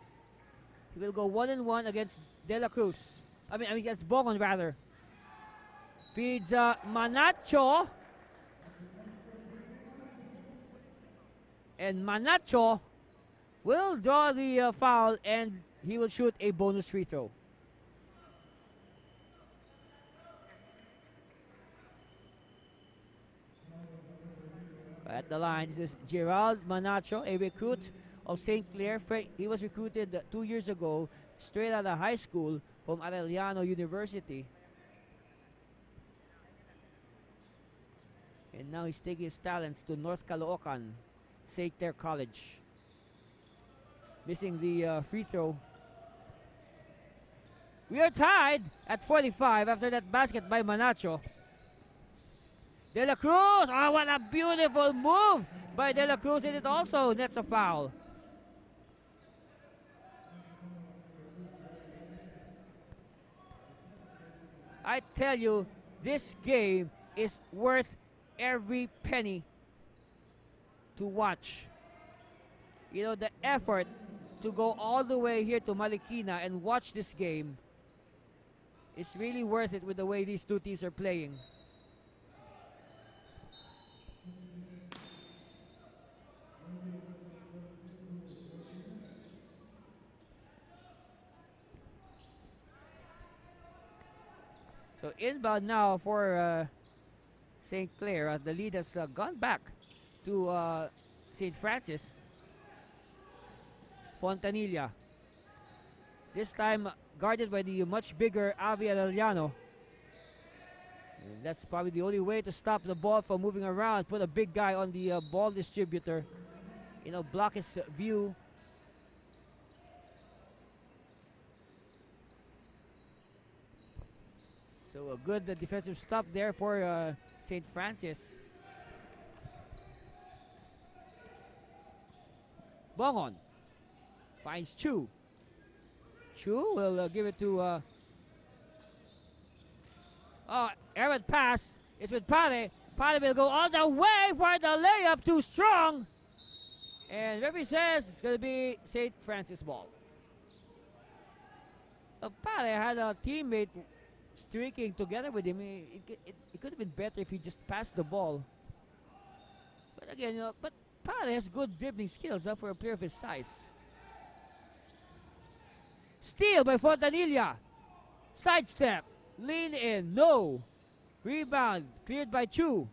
He will go 1-1 against De La Cruz. I mean against Bongon rather. Feeds Manacho. And Manacho will draw the foul, and he will shoot a bonus free throw. At the line, this is Gerald Manacho, a recruit of St. Clare. He was recruited 2 years ago, straight out of high school from Arellano University. And now he's taking his talents to North Caloocan, St. Clair College. Missing the free throw. We are tied at 45 after that basket by Manacho. De La Cruz, oh, what a beautiful move by De La Cruz, and it also nets a foul. I tell you, this game is worth every penny to watch. You know, the effort to go all the way here to Marikina and watch this game is really worth it with the way these two teams are playing. So inbound now for St. Clair. The lead has gone back to St. Francis. Fontanilla. This time guarded by the much bigger Avi Arellano. And that's probably the only way to stop the ball from moving around. Put a big guy on the ball distributor. You know, block his view. So a good defensive stop there for St. Francis. Bongon finds Chu. Chu will give it to errant pass. It's with Pare. Pare will go all the way for the layup, too strong. And referee says it's going to be St. Francis ball. Pare had a teammate streaking together with him. It could have been better if he just passed the ball. But again, you know, but Pare has good dribbling skills for a player of his size. Steal by Fontanilla. Sidestep. Lean in. No. Rebound. Cleared by Chu.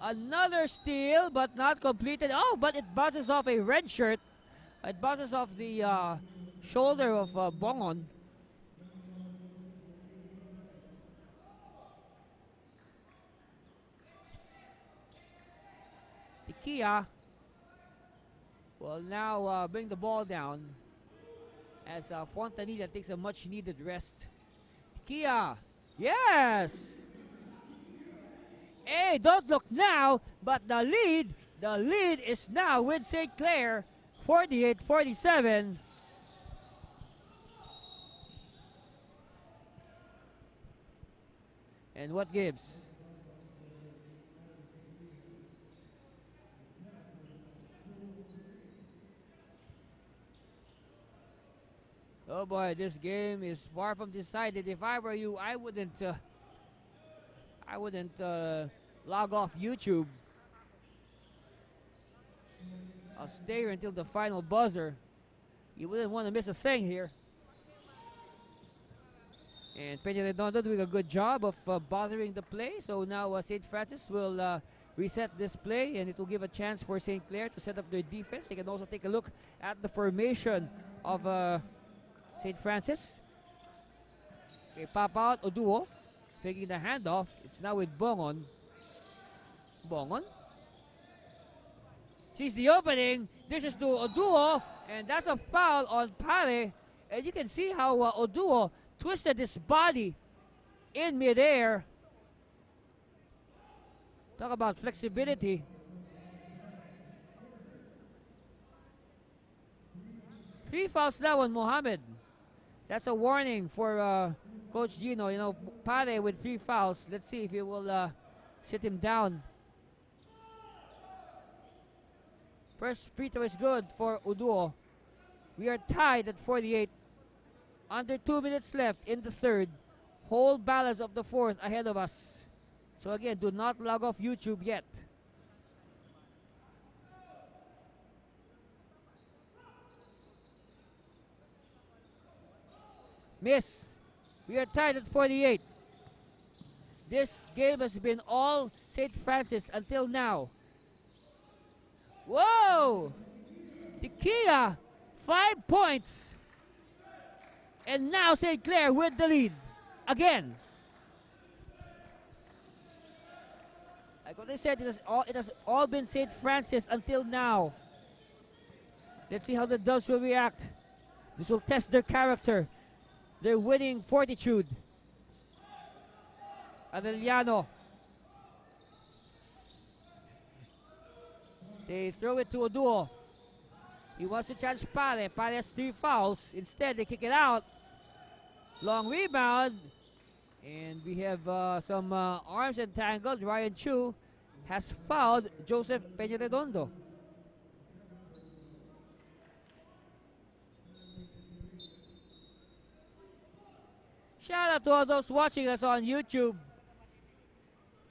Another steal, but not completed. Oh, but it bounces off a red shirt. It bounces off the shoulder of Bongon. Kia will now bring the ball down as Fontanilla takes a much needed rest. Kia, yes! Hey, don't look now, but the lead is now with St. Clair, 48-47. And what gives? Oh boy, this game is far from decided. If I were you, I wouldn't log off YouTube. I'll stay here until the final buzzer. You wouldn't want to miss a thing here. And Peña Redondo doing a good job of bothering the play. So now St. Francis will reset this play, and it will give a chance for St. Clair to set up their defense. They can also take a look at the formation of St. Francis. Okay, pop out Oduo, taking the handoff. It's now with Bongon. Bongon sees the opening. This is to Oduo, and that's a foul on Pare. And you can see how Oduo twisted his body in midair. Talk about flexibility. 3 fouls now on Mohammed. That's a warning for Coach Gino. You know, Pare with 3 fouls. Let's see if he will sit him down. First free throw is good for Uduo. We are tied at 48. Under 2 minutes left in the third. Whole balance of the fourth ahead of us. So again, do not log off YouTube yet. Miss. We are tied at 48. This game has been all St. Francis until now. Whoa! Tikia, 5 points. And now St. Clair with the lead. Again. Like what I said, it has all been St. Francis until now. Let's see how the Doves will react. This will test their character, their winning fortitude. Arellano. They throw it to Oduo. He wants to challenge Pare. Pare has 3 fouls. Instead, they kick it out. Long rebound. And we have some arms entangled. Ryan Chu has fouled Joseph Peñaredondo. Shout out to all those watching us on YouTube.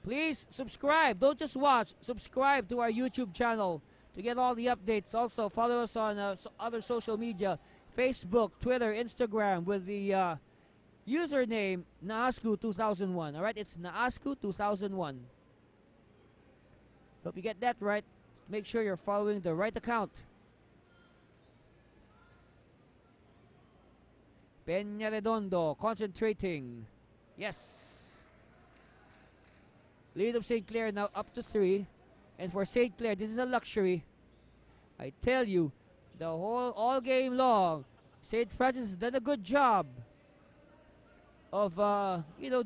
Please subscribe. Don't just watch. Subscribe to our YouTube channel to get all the updates. Also, follow us on other social media. Facebook, Twitter, Instagram with the username Naasku2001. Alright, it's Naasku2001. Hope you get that right. Make sure you're following the right account. Peñaredondo concentrating. Yes. Lead of St. Clair now up to 3. And for St. Clair, this is a luxury. I tell you, all game long, St. Francis has done a good job of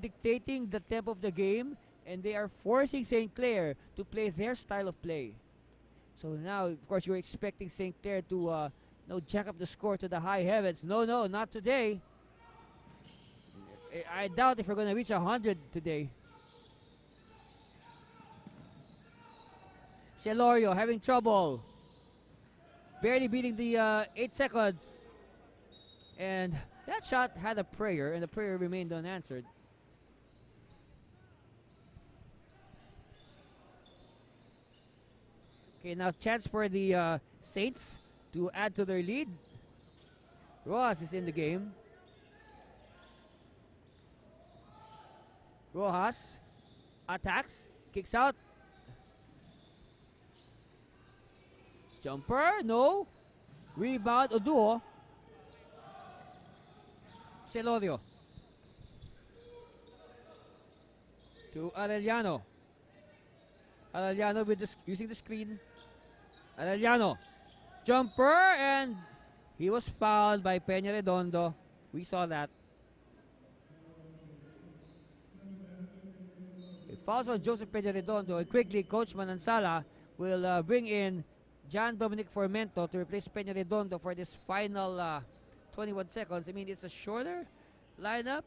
dictating the tempo of the game, and they are forcing St. Clair to play their style of play. So now, of course, you're expecting St. Clair to jack up the score to the high heavens. No, not today. I doubt if we're going to reach 100 today. Celorio having trouble. Barely beating the 8 seconds. And that shot had a prayer, and the prayer remained unanswered. Okay, now chance for the Saints to add to their lead. Rojas is in the game. Rojas attacks, kicks out. Jumper, no. Rebound, Oduo. Celorio. To Arellano. Arellano using the screen. Arellano. Jumper, and he was fouled by Peñaredondo. We saw that. It falls on Joseph Peñaredondo, and quickly Coach Manansala will bring in John Dominic Formento to replace Peñaredondo for this final 21 seconds. I mean, it's a shorter lineup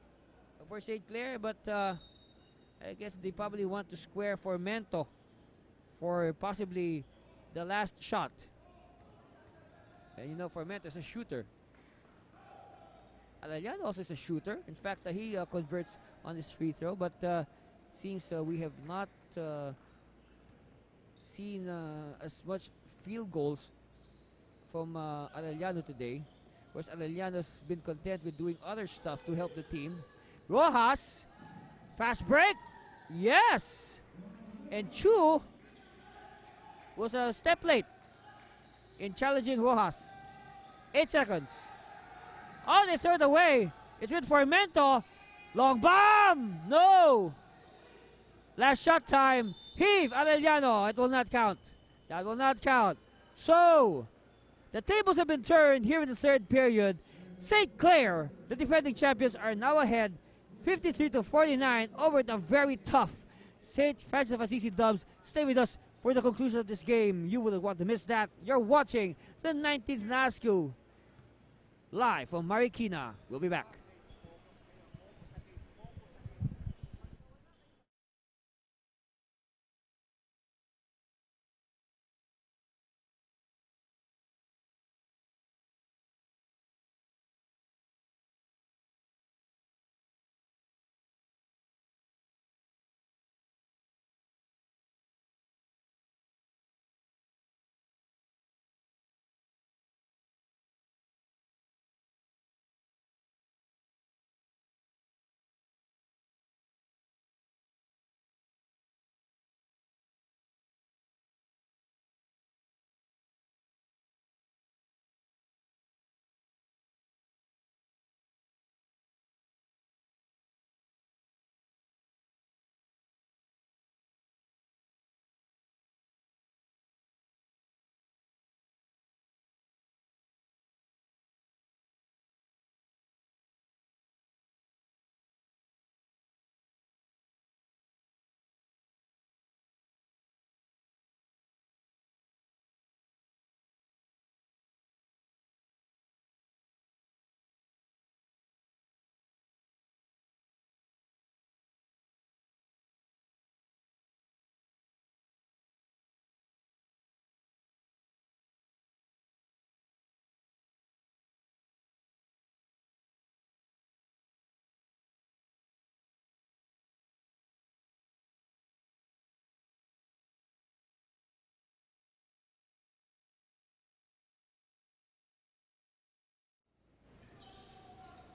for St. Clair, but I guess they probably want to square Formento for possibly the last shot. And Formento is a shooter. Arellano also is a shooter. In fact, he converts on his free throw, but seems we have not seen as much field goals from Arellano today. Of course, Arellano's been content with doing other stuff to help the team. Rojas, fast break, yes! And Chu was a step late in challenging Rojas. 8 seconds. Oh, they throw it away. It's with Formento. Long bomb! No! Last shot time. Heave, Arellano. It will not count. That will not count. So, the tables have been turned here in the third period. St. Clair, the defending champions, are now ahead 53-49 over the very tough St. Francis of Assisi Dubs. Stay with us for the conclusion of this game. You wouldn't want to miss that. You're watching the 19th NASCU live from Marikina. We'll be back.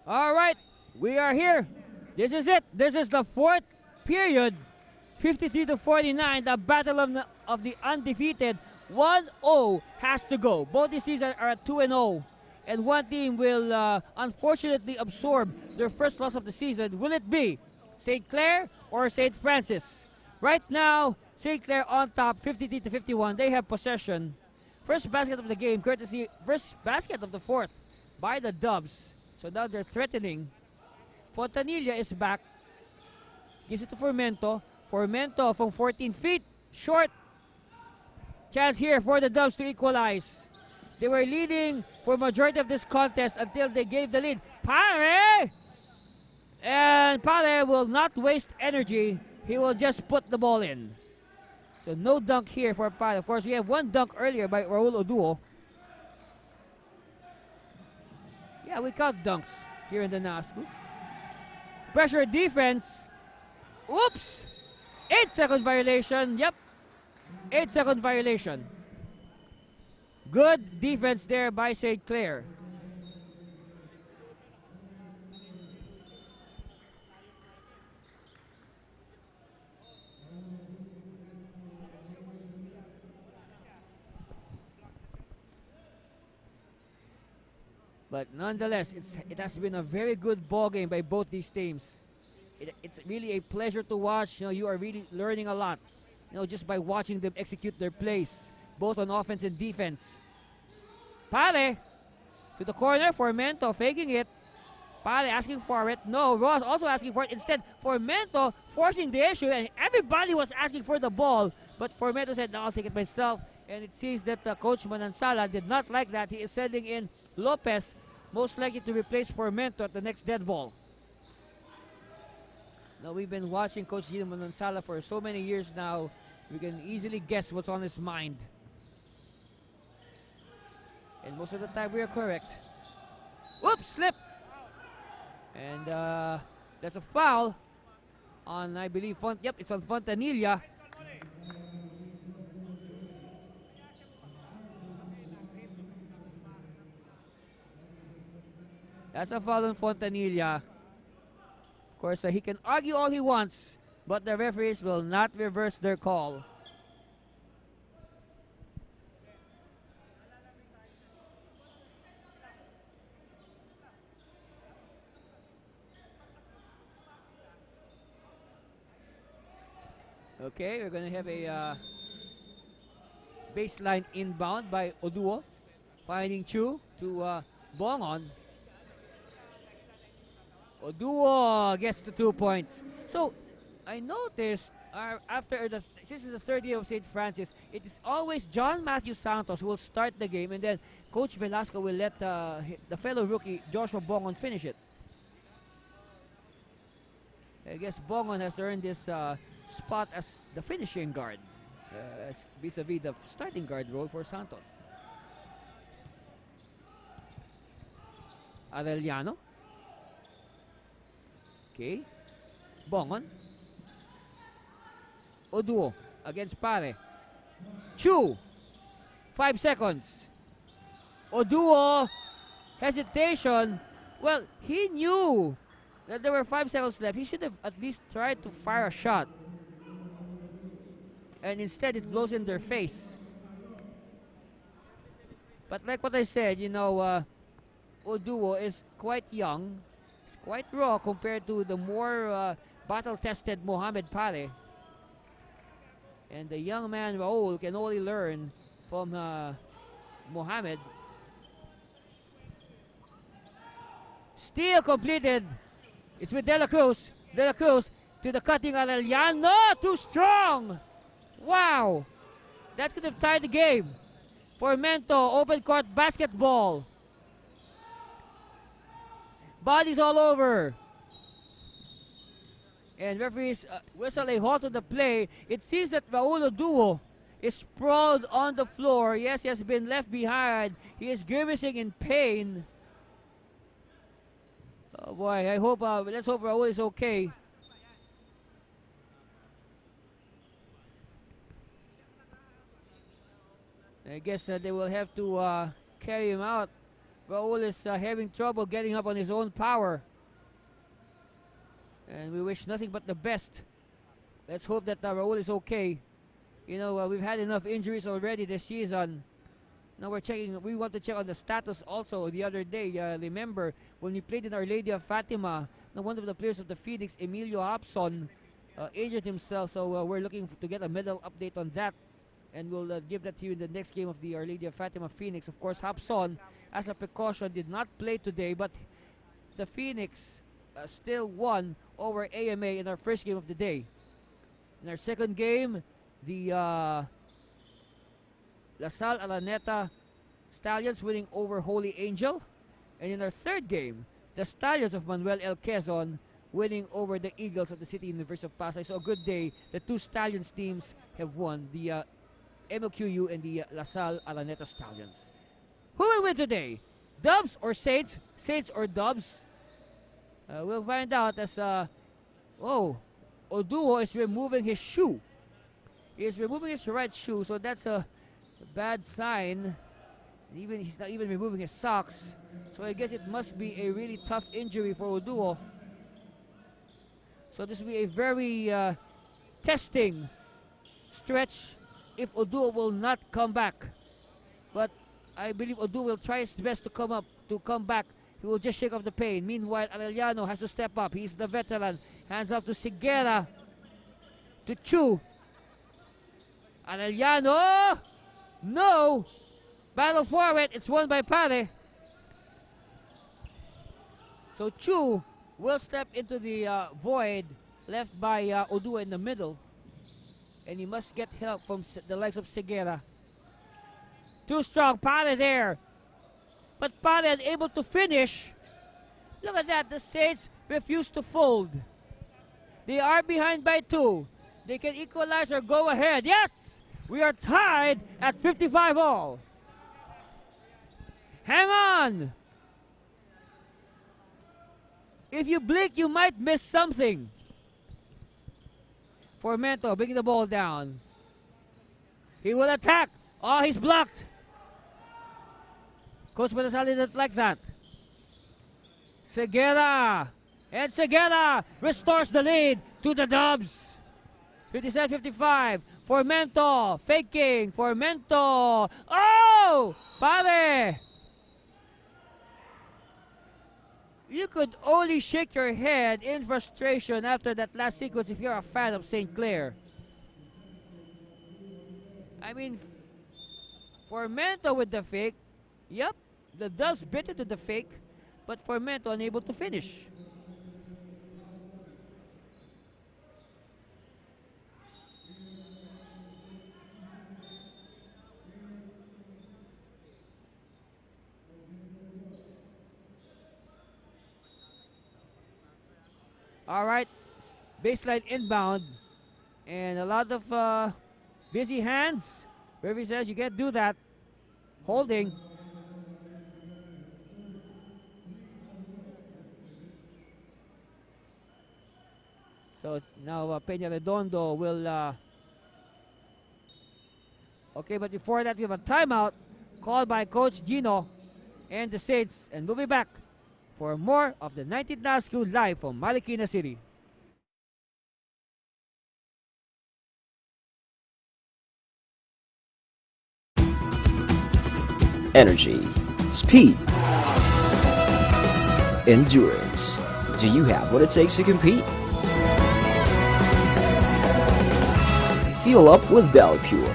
All right, we are here. This is it. This is the fourth period. 53 to 49, the battle of the undefeated. 1-0 has to go. Both these teams are at 2-0. And one team will unfortunately absorb their first loss of the season. Will it be St. Clare or St. Francis? Right now, St. Clare on top, 53 to 51. They have possession. First basket of the game, courtesy, first basket of the fourth by the Dubs. So now they're threatening. Fontanilla is back. Gives it to Formento. Formento from 14 feet. Short. Chance here for the Dubs to equalize. They were leading for majority of this contest until they gave the lead. Pare! And Pare will not waste energy. He will just put the ball in. So no dunk here for Pare. Of course, we have one dunk earlier by Raul Oduo. Yeah, we count dunks here in the NASCU. Pressure defense. Oops! 8-second violation. Yep. 8-second violation. Good defense there by St. Clair. But nonetheless, it has been a very good ball game by both these teams. It's really a pleasure to watch. You know, you are really learning a lot, you know, just by watching them execute their plays, both on offense and defense. Pale to the corner. Formento faking it. Pale asking for it. No, Ross also asking for it. Instead, Formento forcing the issue, and everybody was asking for the ball. But Formento said, no, I'll take it myself. And it seems that Coach Manansala did not like that. He is sending in Lopez, most likely to replace Formento at the next dead ball. Now, we've been watching Coach Gino Manansala for so many years now. We can easily guess what's on his mind. And most of the time we are correct. Whoops, slip. And that's a foul on, I believe, yep, it's on Fontanilla. That's a foul on Fontanilla. Of course, he can argue all he wants, but the referees will not reverse their call. Okay, we're going to have a baseline inbound by Oduo, finding Chu to Bongon. Oduo gets the 2 points. So, I noticed since it's the third year of St. Francis, it is always John Matthew Santos who will start the game, and then Coach Velasco will let the fellow rookie Joshua Bongon finish it. I guess Bongon has earned this spot as the finishing guard, vis-a-vis the starting guard role for Santos. Arellano. Okay. Bongon. Oduo against Pare. Chu. 5 seconds. Oduo. Hesitation. Well, he knew that there were 5 seconds left. He should have at least tried to fire a shot. And instead, it blows in their face. But like what I said, you know, Oduo is quite young. He's quite raw compared to the more battle-tested Mohamed Pare. And the young man, Raul, can only learn from Mohamed. Steal completed. It's with De La Cruz. De La Cruz to the cutting Arellano. Too strong. Wow. That could have tied the game. Formento, open court basketball. Bodies all over. And referees whistle a halt to the play. It seems that Raul Oduo is sprawled on the floor. Yes, he has been left behind. He is grimacing in pain. Oh boy, I hope, let's hope Raul is okay. I guess they will have to carry him out Raul is having trouble getting up on his own power. And we wish nothing but the best. Let's hope that Raul is okay. You know, we've had enough injuries already this season. Now we're checking. We want to check on the status also. The other day, remember when we played in Our Lady of Fatima, one of the players of the Phoenix, Emilio Hobson, injured himself. So we're looking to get a medal update on that, and we'll give that to you in the next game of the Our Lady of Fatima Phoenix. Of course, Hobson, as a precaution, did not play today, but the Phoenix still won over AMA in our first game of the day. In our second game, the La Salle Araneta Stallions winning over Holy Angel. And in our third game, the Stallions of Manuel L. Quezon winning over the Eagles of the City University of Pasay. So a good day. The two Stallions teams have won, the MLQU and the La Salle Araneta Stallions. Who will win today? Dubs or Saints? Saints or Dubs? We'll find out as Oduo is removing his shoe. He is removing his right shoe, so that's a bad sign. He's not even removing his socks. So I guess it must be a really tough injury for Oduo. So this will be a very testing stretch if Oduo will not come back. But I believe Oduo will try his best to come back. He will just shake off the pain. Meanwhile, Arellano has to step up. He's the veteran. Hands up to Sigera. To Chu. Arellano! No! Battle for it. It's won by Pare. So Chu will step into the void left by Oduo in the middle. And he must get help from the likes of Sigera. Too strong. Pare there. But Pare unable to finish. Look at that. The Saints refuse to fold. They are behind by 2. They can equalize or go ahead. Yes! We are tied at 55 all. Hang on! If you blink, you might miss something. Formento bringing the ball down. He will attack. Oh, he's blocked. Coach Manasali didn't like that. Segura. And Segura restores the lead to the Dubs. 57-55. Formento. Faking. Formento. Oh! Pare! You could only shake your head in frustration after that last sequence if you're a fan of St. Clare. I mean, Formento with the fake. Yep, the Dubs bit into the fake, but Formento unable to finish. All right, baseline inbound, and a lot of busy hands. Referee says you can't do that. Holding. So now Peña Redondo will. Okay, but before that we have a timeout called by Coach Gino and the Saints, and we'll be back for more of the 19th NASCU live from Marikina City. Energy, speed, endurance. Do you have what it takes to compete? Fuel up with Valley Pure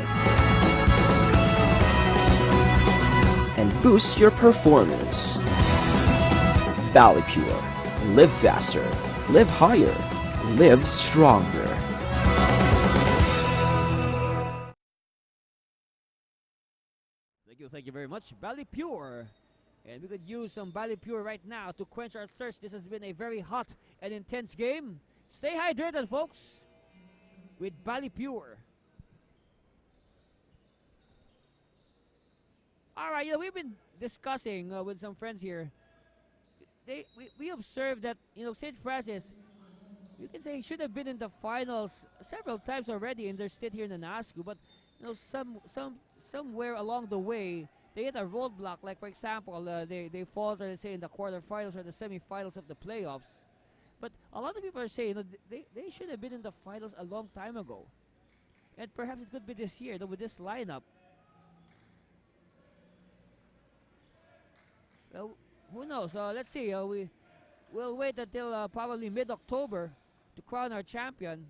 and boost your performance. Valley Pure. Live faster, live higher, live stronger. Thank you very much. Valley Pure. And we could use some Valley Pure right now to quench our thirst. This has been a very hot and intense game. Stay hydrated, folks, with Valley Pure. All right, we've been discussing with some friends here. We observed that, St. Francis, you can say, should have been in the finals several times already in their stint here in the NASCU, but somewhere along the way they hit a roadblock, like for example, they falter, let's say, in the quarterfinals or the semifinals of the playoffs. But a lot of people are saying, they should have been in the finals a long time ago. And perhaps it could be this year, with this lineup. Well, who knows? Let's see. We'll wait until probably mid-October to crown our champion.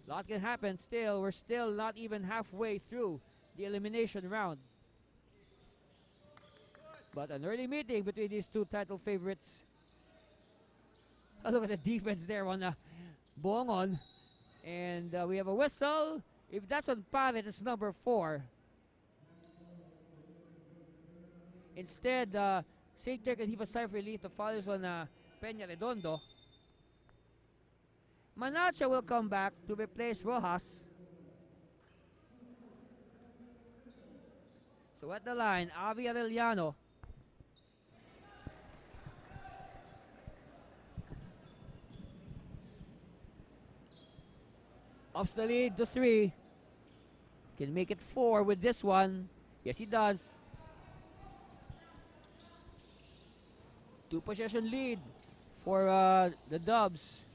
A lot can happen still. We're still not even halfway through the elimination round. But an early meeting between these two title favorites. Oh, look at the defense there on Bongon. And we have a whistle. If that's on Pare, it's number 4. Instead, St. Clair can heave a sigh of relief. The foul is on Peña Redondo. Manacha will come back to replace Rojas. So at the line, Avi Arellano. Ups the lead to 3. Can make it 4 with this one. Yes, he does. 2-possession lead for the Dubs.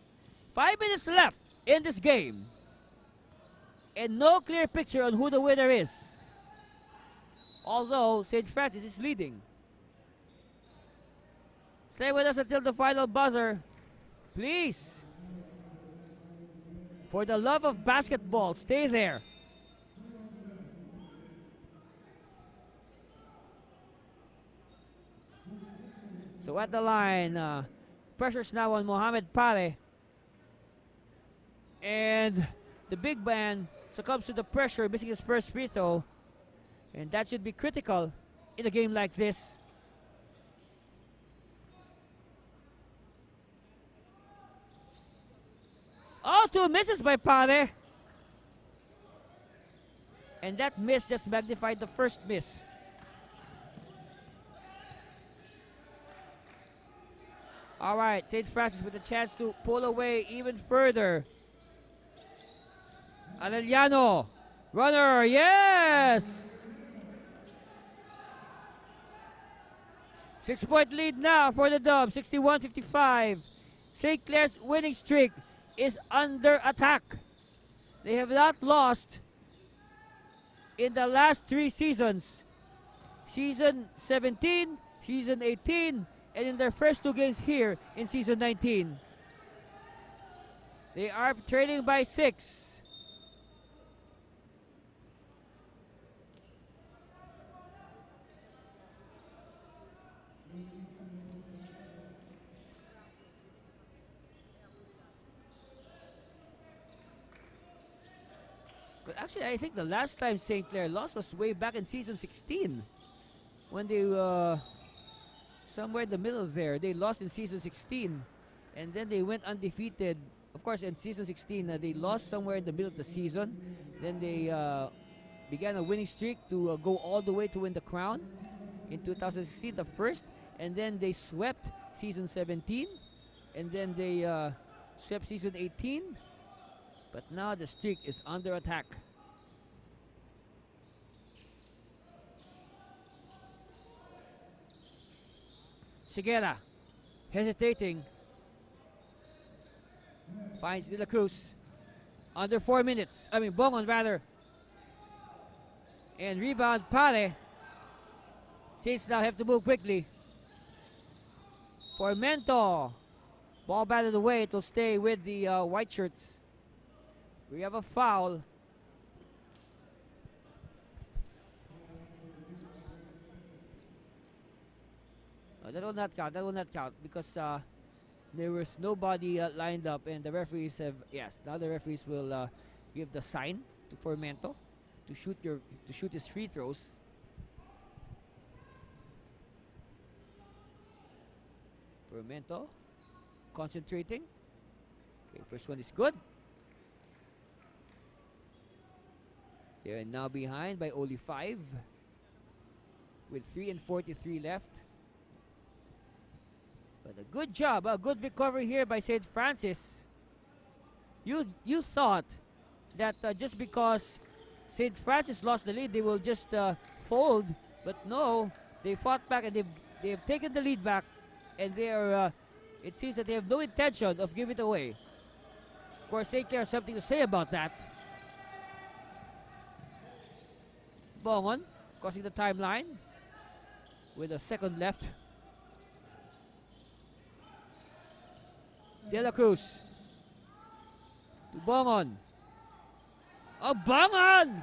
5 minutes left in this game. And no clear picture on who the winner is. Although St. Francis is leading. Stay with us until the final buzzer. Please. For the love of basketball, stay there. So at the line, pressure's now on Mohamed Pare. And the big man succumbs to the pressure, missing his first free throw. And that should be critical in a game like this. Oh, 2 misses by Pare. And that miss just magnified the first miss. All right, St. Francis with a chance to pull away even further. Arellano, runner, yes! 6-point lead now for the Dubs, 61-55. St. Clair's winning streak is under attack. They have not lost in the last 3 seasons. Season 17, season 18, and in their first 2 games here in season 19. They are trailing by 6. But actually, I think the last time St. Clair lost was way back in season 16. When they somewhere in the middle there. They lost in season 16. And then they went undefeated. Of course, in season 16, they lost somewhere in the middle of the season. Then they began a winning streak to go all the way to win the crown. In 2016, the first. And then they swept season 17. And then they swept season 18. But now the streak is under attack. Seguera hesitating. Finds De La Cruz. Under 4 minutes. I mean, Bongon rather. And rebound Pare. Saints now have to move quickly. For Mento. Ball batted away. It will stay with the white shirts. We have a foul. That will not count. That will not count because there was nobody lined up, and the referees have now the referees will give the sign to Formento to shoot his free throws. Formento concentrating. Okay, first one is good. They're now behind by only 5 with 3:43 left. But a good job, a good recovery here by St. Francis. You thought that just because St. Francis lost the lead, they will just fold, but no, they fought back and they've taken the lead back, and they're it seems that they have no intention of giving it away. Of course, St. Clair has something to say about that. Bongon crossing the timeline with a second left. De La Cruz to Bongon. Oh, Bongon!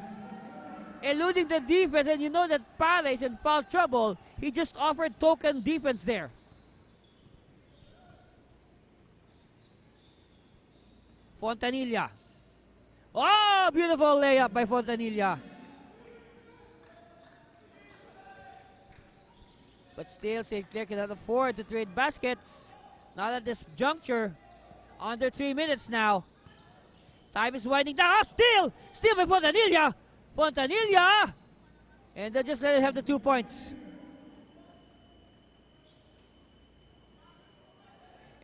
Eluding the defense, and you know that Pare is in foul trouble. He just offered token defense there. Fontanilla. Oh, beautiful layup by Fontanilla. But still, St. Clair cannot afford to trade baskets. Not at this juncture. Under 3 minutes now. Time is winding down. Oh, steal by Fontanilla. Fontanilla. And they'll just let it have the 2 points.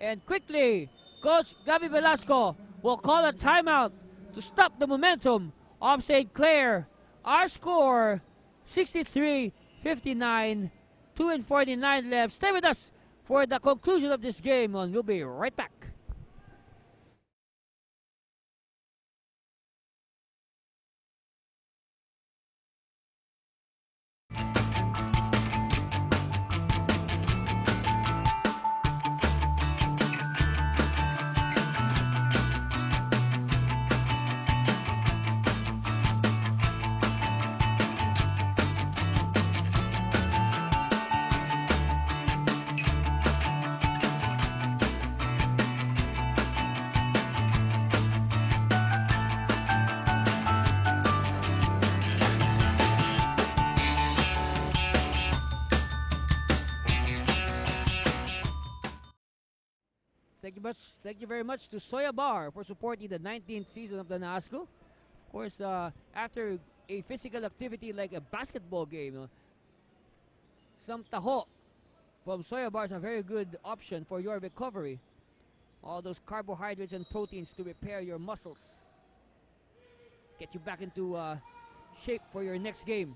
And quickly, Coach Gabi Velasco will call a timeout to stop the momentum of St. Clair. Our score, 63-59. 2:49 left. Stay with us for the conclusion of this game, and we'll be right back. Thank you very much to Soya Bar for supporting the 19th season of the NASCO. Of course, after a physical activity like a basketball game, some taho from Soya Bar is a very good option for your recovery. All those carbohydrates and proteins to repair your muscles. Get you back into shape for your next game.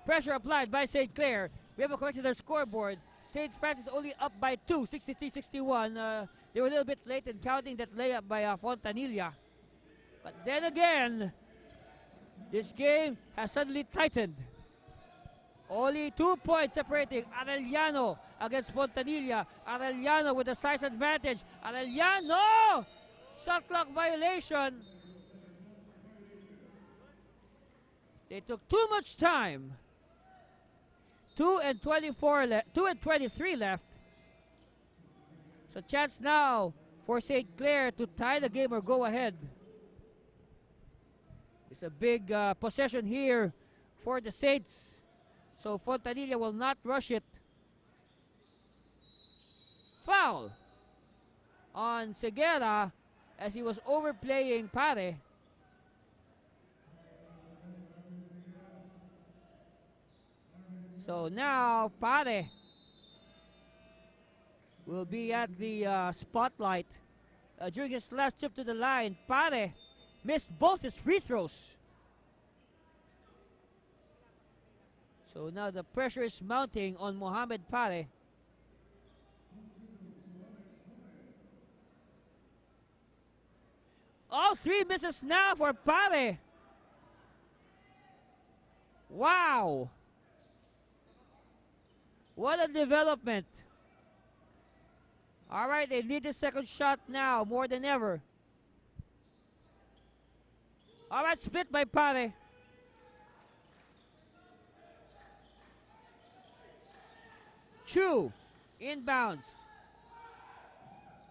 Pressure applied by St. Clair. We have a correction on the scoreboard. St. Francis only up by 2, 63-61. They were a little bit late in counting that layup by Fontanilla. But then again, this game has suddenly tightened. Only 2 points separating Arellano against Fontanilla. Arellano with the size advantage. Arellano! Shot clock violation. They took too much time. 2:23 left. So chance now for St. Clair to tie the game or go ahead. It's a big possession here for the Saints. So Fontanilla will not rush it. Foul on Segura as he was overplaying Pare. So now Pare will be at the spotlight. During his last trip to the line, Pare missed both his free throws. So now the pressure is mounting on Mohamed Pare. All 3 misses now for Pare. Wow. What a development. All right, they need the second shot now more than ever. All right, split by Pare. Chu, inbounds.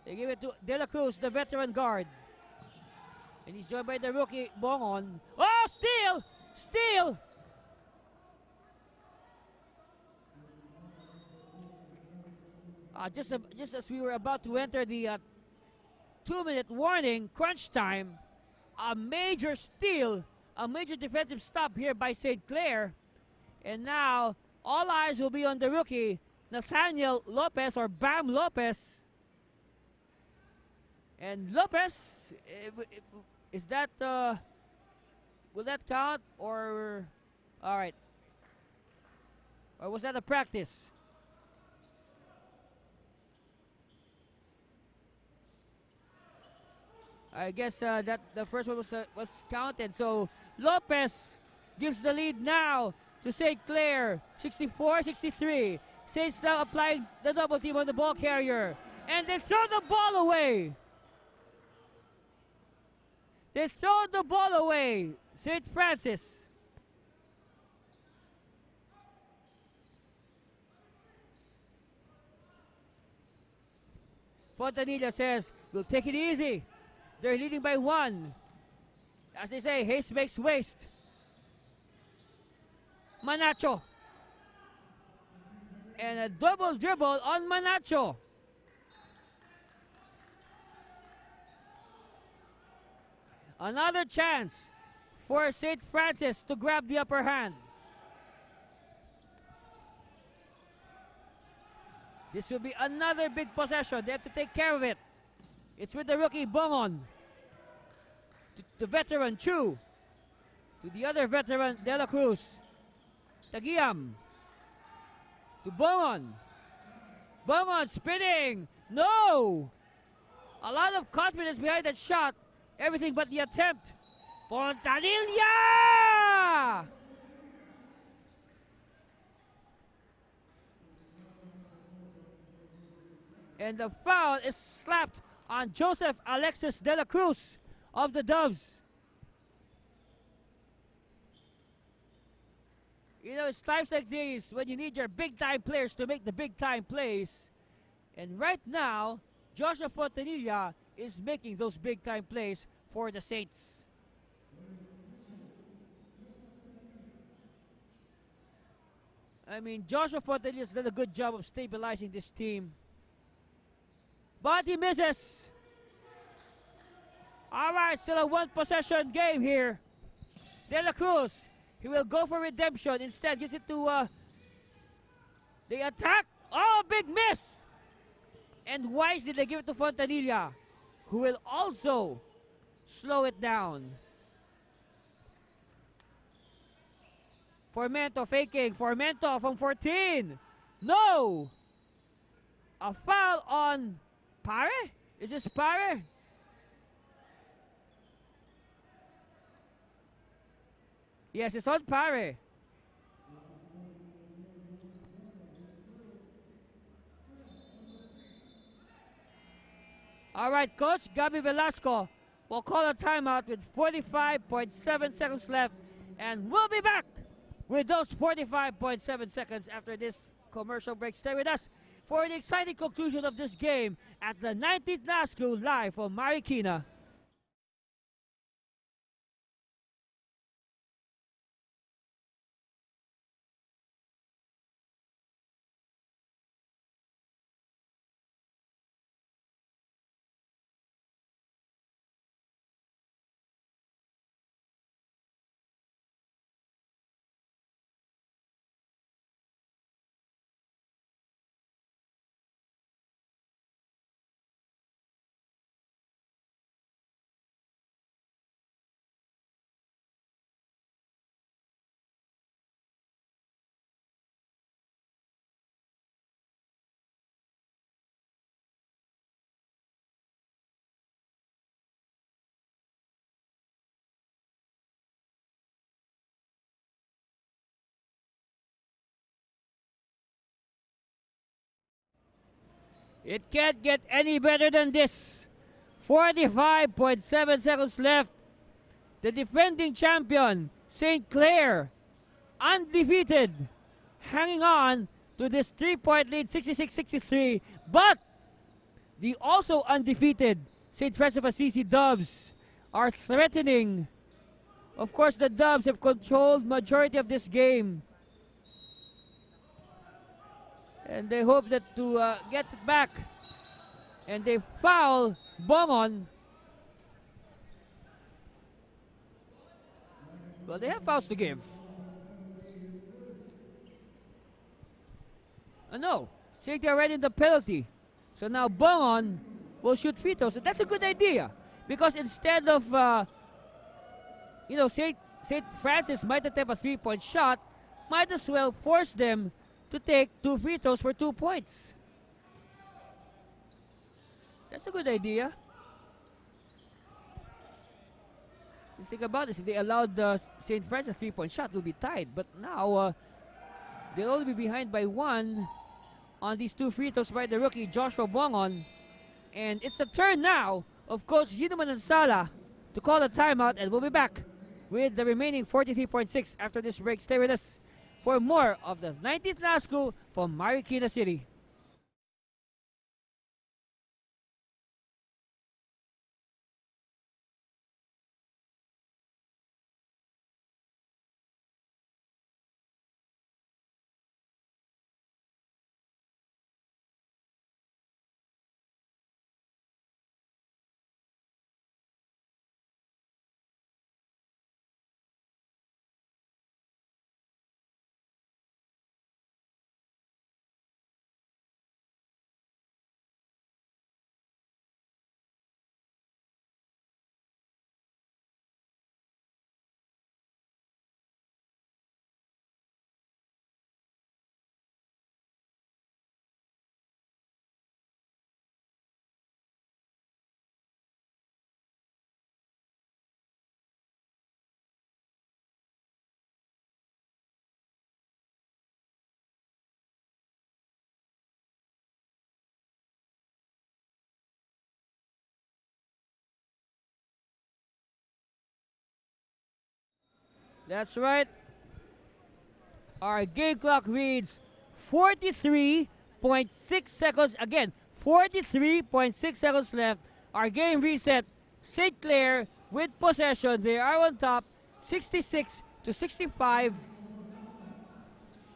They give it to De La Cruz, the veteran guard. And he's joined by the rookie, Bongon. Oh, steal! Steal! Just as we were about to enter the 2-minute warning, crunch time, a major steal, a major defensive stop here by St. Clair. And now, all eyes will be on the rookie, Nathaniel Lopez, or Bam Lopez. And Lopez, is that, will that count? Or, all right, Or was that a practice? I guess that the first one was counted. So Lopez gives the lead now to St. Clair, 64-63. Saints now applying the double team on the ball carrier. And they throw the ball away. They throw the ball away. St. Francis. Fontanilla says, we'll take it easy. They're leading by 1. As they say, haste makes waste. Manacho. And a double dribble on Manacho. Another chance for St. Francis to grab the upper hand. This will be another big possession. They have to take care of it. It's with the rookie Bongon. To the veteran Chu. To the other veteran De La Cruz. Tagiam. To Bongon. Bongon spinning. No! A lot of confidence behind that shot. Everything but the attempt. Fontanilla! And the foul is slapped on Joseph Alexis De La Cruz of the Doves. You know, it's times like these when you need your big-time players to make the big-time plays. And right now, Joshua Fontanilla is making those big-time plays for the Saints. I mean, Joshua Fontanilla has done a good job of stabilizing this team. But he misses. All right, still a one-possession game here. De La Cruz, he will go for redemption. Instead, gives it to the attack. Oh, big miss. And wisely, they give it to Fontanilla, who will also slow it down. Formento faking. Formento from 14. No. A foul on Pare? Is this Pare? Yes, it's on Pare. All right, Coach Gabi Velasco will call a timeout with 45.7 seconds left, and we'll be back with those 45.7 seconds after this commercial break. Stay with us for the exciting conclusion of this game at the 19th NASCO live from Marikina. It can't get any better than this. 45.7 seconds left. The defending champion, St. Clair, undefeated, hanging on to this 3-point lead, 66-63. But the also undefeated St. Francis of Assisi Doves are threatening. Of course, the Doves have controlled majority of this game. And they hope that to get it back. And they foul Bongon. Well, they have fouls to give. No, see, they're already in the penalty. So now Bongon will shoot free throws. So that's a good idea. Because instead of, St. Francis might attempt a 3-point shot, might as well force them to take 2 free throws for 2 points. That's a good idea. You think about this, if they allowed the St. Francis 3-point shot, it will be tied. But now, they'll only be behind by 1 on these 2 free throws by the rookie Joshua Bongon. And it's the turn now of Coach Yinuman Ansala to call a timeout, and we'll be back with the remaining 43.6 after this break. Stay with us for more of the 19th NASCO from Marikina City. That's right. Our game clock reads 43.6 seconds. Again, 43.6 seconds left. Our game reset. St. Clare with possession. They are on top, 66-65.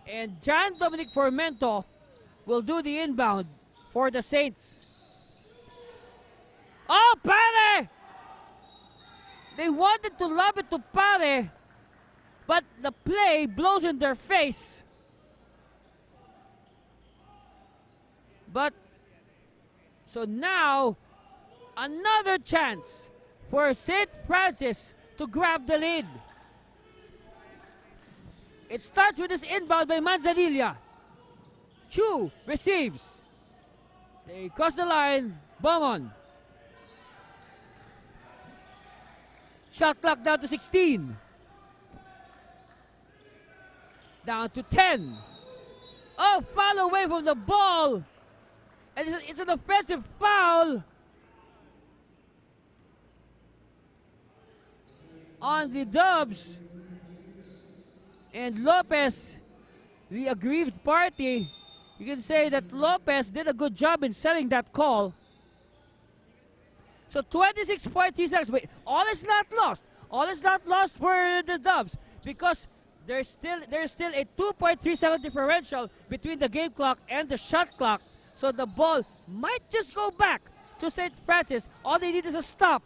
And John Dominic Formento will do the inbound for the Saints. Oh, Pare! They wanted to lob it to Pare, but the play blows in their face. But, so now, another chance for St. Francis to grab the lead. It starts with this inbound by Manzanilla. Chu receives. They cross the line. Bongon. Shot clock down to 16. Down to 10. Oh, foul away from the ball. And it's an offensive foul on the Dubs. And Lopez, the aggrieved party, you can say that Lopez did a good job in selling that call. So 26.3 seconds. Wait, all is not lost. All is not lost for the Dubs because there's still a 2.3 second differential between the game clock and the shot clock. So the ball might just go back to St. Francis. All they need is a stop.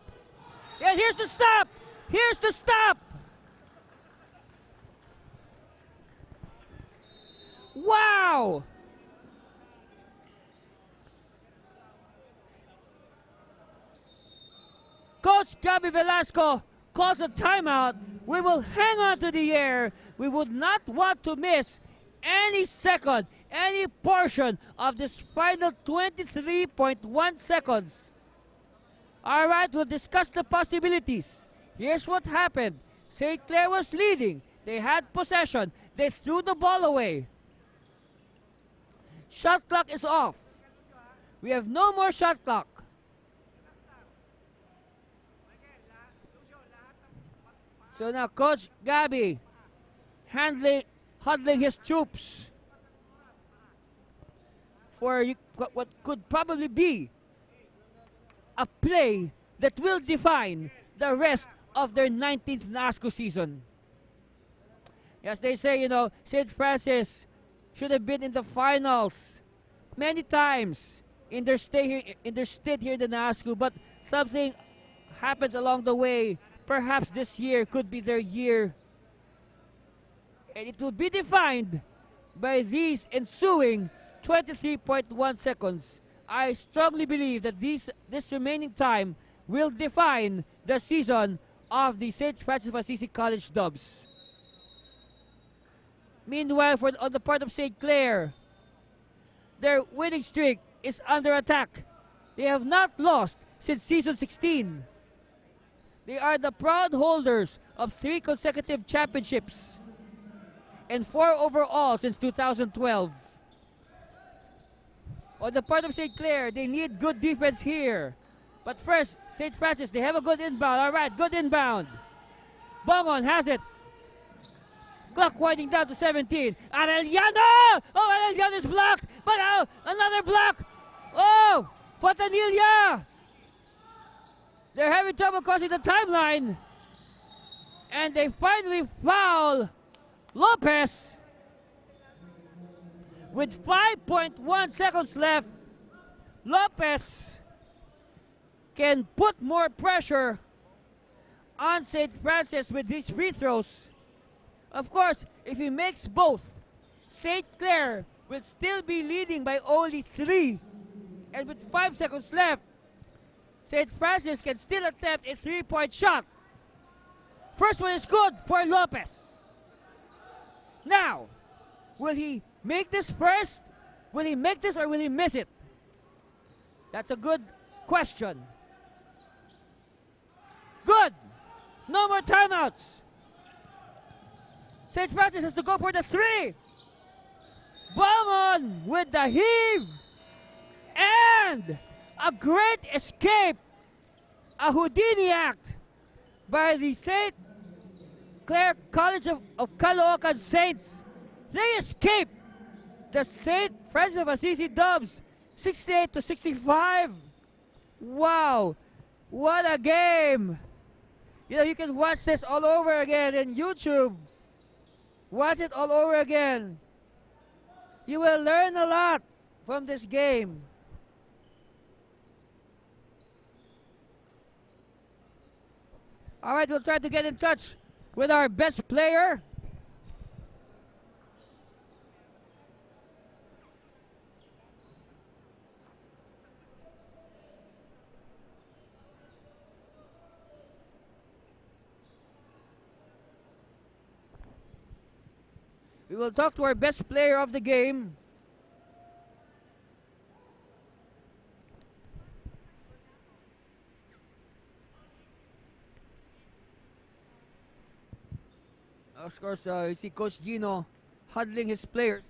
And here's the stop. Here's the stop. Wow. Coach Gabby Velasco calls a timeout. We will hang on to the air. We would not want to miss any second, any portion of this final 23.1 seconds. All right, we'll discuss the possibilities. Here's what happened. St. Clair was leading. They had possession. They threw the ball away. Shot clock is off. We have no more shot clock. So now Coach Gabby huddling his troops for what could probably be a play that will define the rest of their 19th NASCO season. As they say, you know, St. Francis should have been in the finals many times in their stay here, in their stint here in the NASCO, but something happens along the way. Perhaps this year could be their year. And it will be defined by these ensuing 23.1 seconds. I strongly believe that this remaining time will define the season of the St. Francis of Assisi College Dubs. Meanwhile, on the part of St. Clair, their winning streak is under attack. They have not lost since season 16. They are the proud holders of 3 consecutive championships and 4 overall since 2012. On the part of St. Clair, they need good defense here. But first, St. Francis, they have a good inbound. All right, good inbound. Bongon has it. Clock winding down to 17. Arellano! Oh, Arellano is blocked. But another block. Oh, Fontanilla. They're having trouble crossing the timeline. And they finally foul Lopez. With 5.1 seconds left, Lopez can put more pressure on St. Francis with these free throws. Of course, if he makes both, St. Clair will still be leading by only 3. And with 5 seconds left, St. Francis can still attempt a 3-point shot. First one is good for Lopez. Now, will he make this first? Will he make this or will he miss it? That's a good question. Good. No more timeouts. St. Francis has to go for the 3. Bowman with the heave. And a great escape. A Houdini act by the St. Clair College of Caloocan Saints. They escape the St. Francis of Assisi Dubs 68-65. Wow. What a game. You know, you can watch this all over again in YouTube. Watch it all over again. You will learn a lot from this game. All right, we'll try to get in touch with our best player. We will talk to our best player of the game. Of course, you see Coach Gino huddling his players.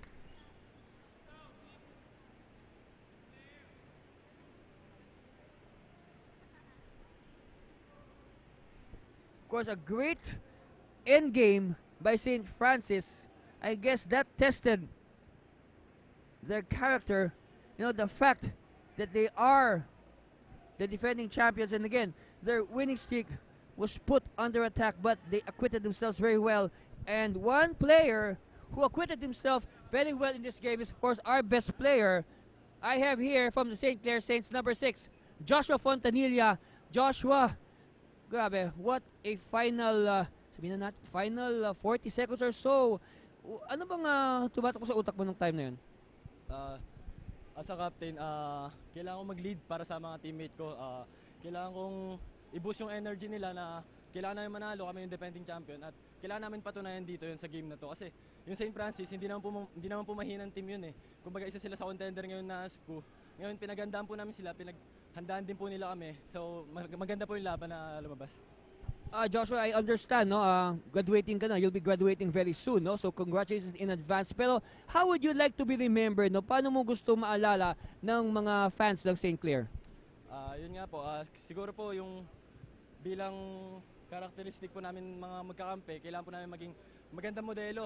Of course, a great end game by St. Francis. I guess that tested their character. You know, the fact that they are the defending champions. And again, their winning streak was put under attack, but they acquitted themselves very well. And one player who acquitted himself very well in this game is, of course, our best player. I have here from the St. Clair Saints, number 6, Joshua Fontanilla. Joshua, grabe, what a final, sabihin na natin, final 40 seconds or so. Ano bang tumatak sa utak mo nung time na yun? As a captain, kailangan kong mag-lead para sa mga teammate ko. Kailangan kong i-boost yung energy nila na kailangan namin manalo, kami yung defending champion, at kailangan namin patunayan dito yun sa game na to. Kasi yung St. Francis, hindi naman po mahinang team yun eh. Kumbaga isa sila sa contender ngayon na SCU. Ngayon pinagandaan po namin sila, pinaghandaan din po nila kami. So maganda po yung laban na lumabas. Joshua, I understand, no? Graduating ka na. You'll be graduating very soon, no? So congratulations in advance. Pero how would you like to be remembered, no? Paano mo gusto maalala ng mga fans ng St. Clair? Yun nga po, siguro po yung bilang karakteristik po namin mga magkakampi, kailangan po namin maging magandang modelo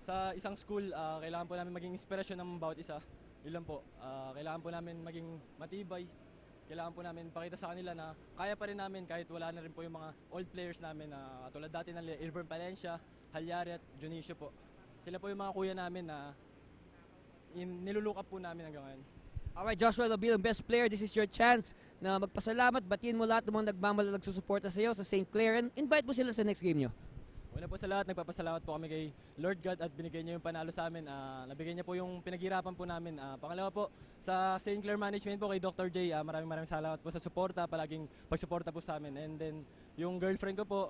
sa isang school. Kailangan po namin maging inspirasyon ng bawat isa. Yun lang po. Kailangan po namin maging matibay. Kailangan po namin pakita sa kanila na kaya pa rin namin kahit wala na rin po yung mga old players namin na katulad dati ng Irvin Palencia, Halyari at Junicio po. Sila po yung mga kuya namin na nilulook up po namin hanggang ngayon. Alright, Joshua, bilang best player, this is your chance na magpasalamat, batiin mo lahat ng mga nagmamahal nagsusuporta sa iyo sa St. Clair, and invite mo sila sa next game nyo. Una po sa lahat, nagpapasalamat po kami kay Lord God at binigay niya yung panalo sa amin. Nabigay niya po yung pinaghirapan po namin. Pangalawa po, sa St. Clair Management po kay Dr. J, maraming salamat po sa suporta, palaging pagsuporta po sa amin. And then, yung girlfriend ko po,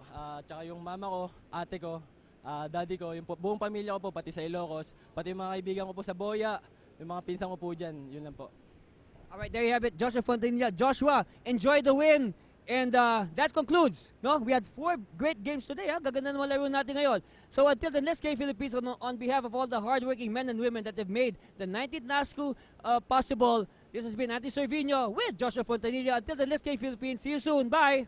tsaka yung mama ko, ate ko, daddy ko, yung buong pamilya ko po, pati sa Ilocos, pati yung mga kaibigan ko po sa Boya, yung mga pinsan ko po dyan, yun lang po. Alright, there you have it, Joshua Fontanilla. Joshua, enjoy the win. And that concludes, no? We had 4 great games today, ha? Gaganda naman laro natin ngayon. So until the next game, Philippines, on behalf of all the hardworking men and women that have made the 19th NASCU possible, this has been Andy Servino with Joshua Fontanilla. Until the next game, Philippines, see you soon. Bye!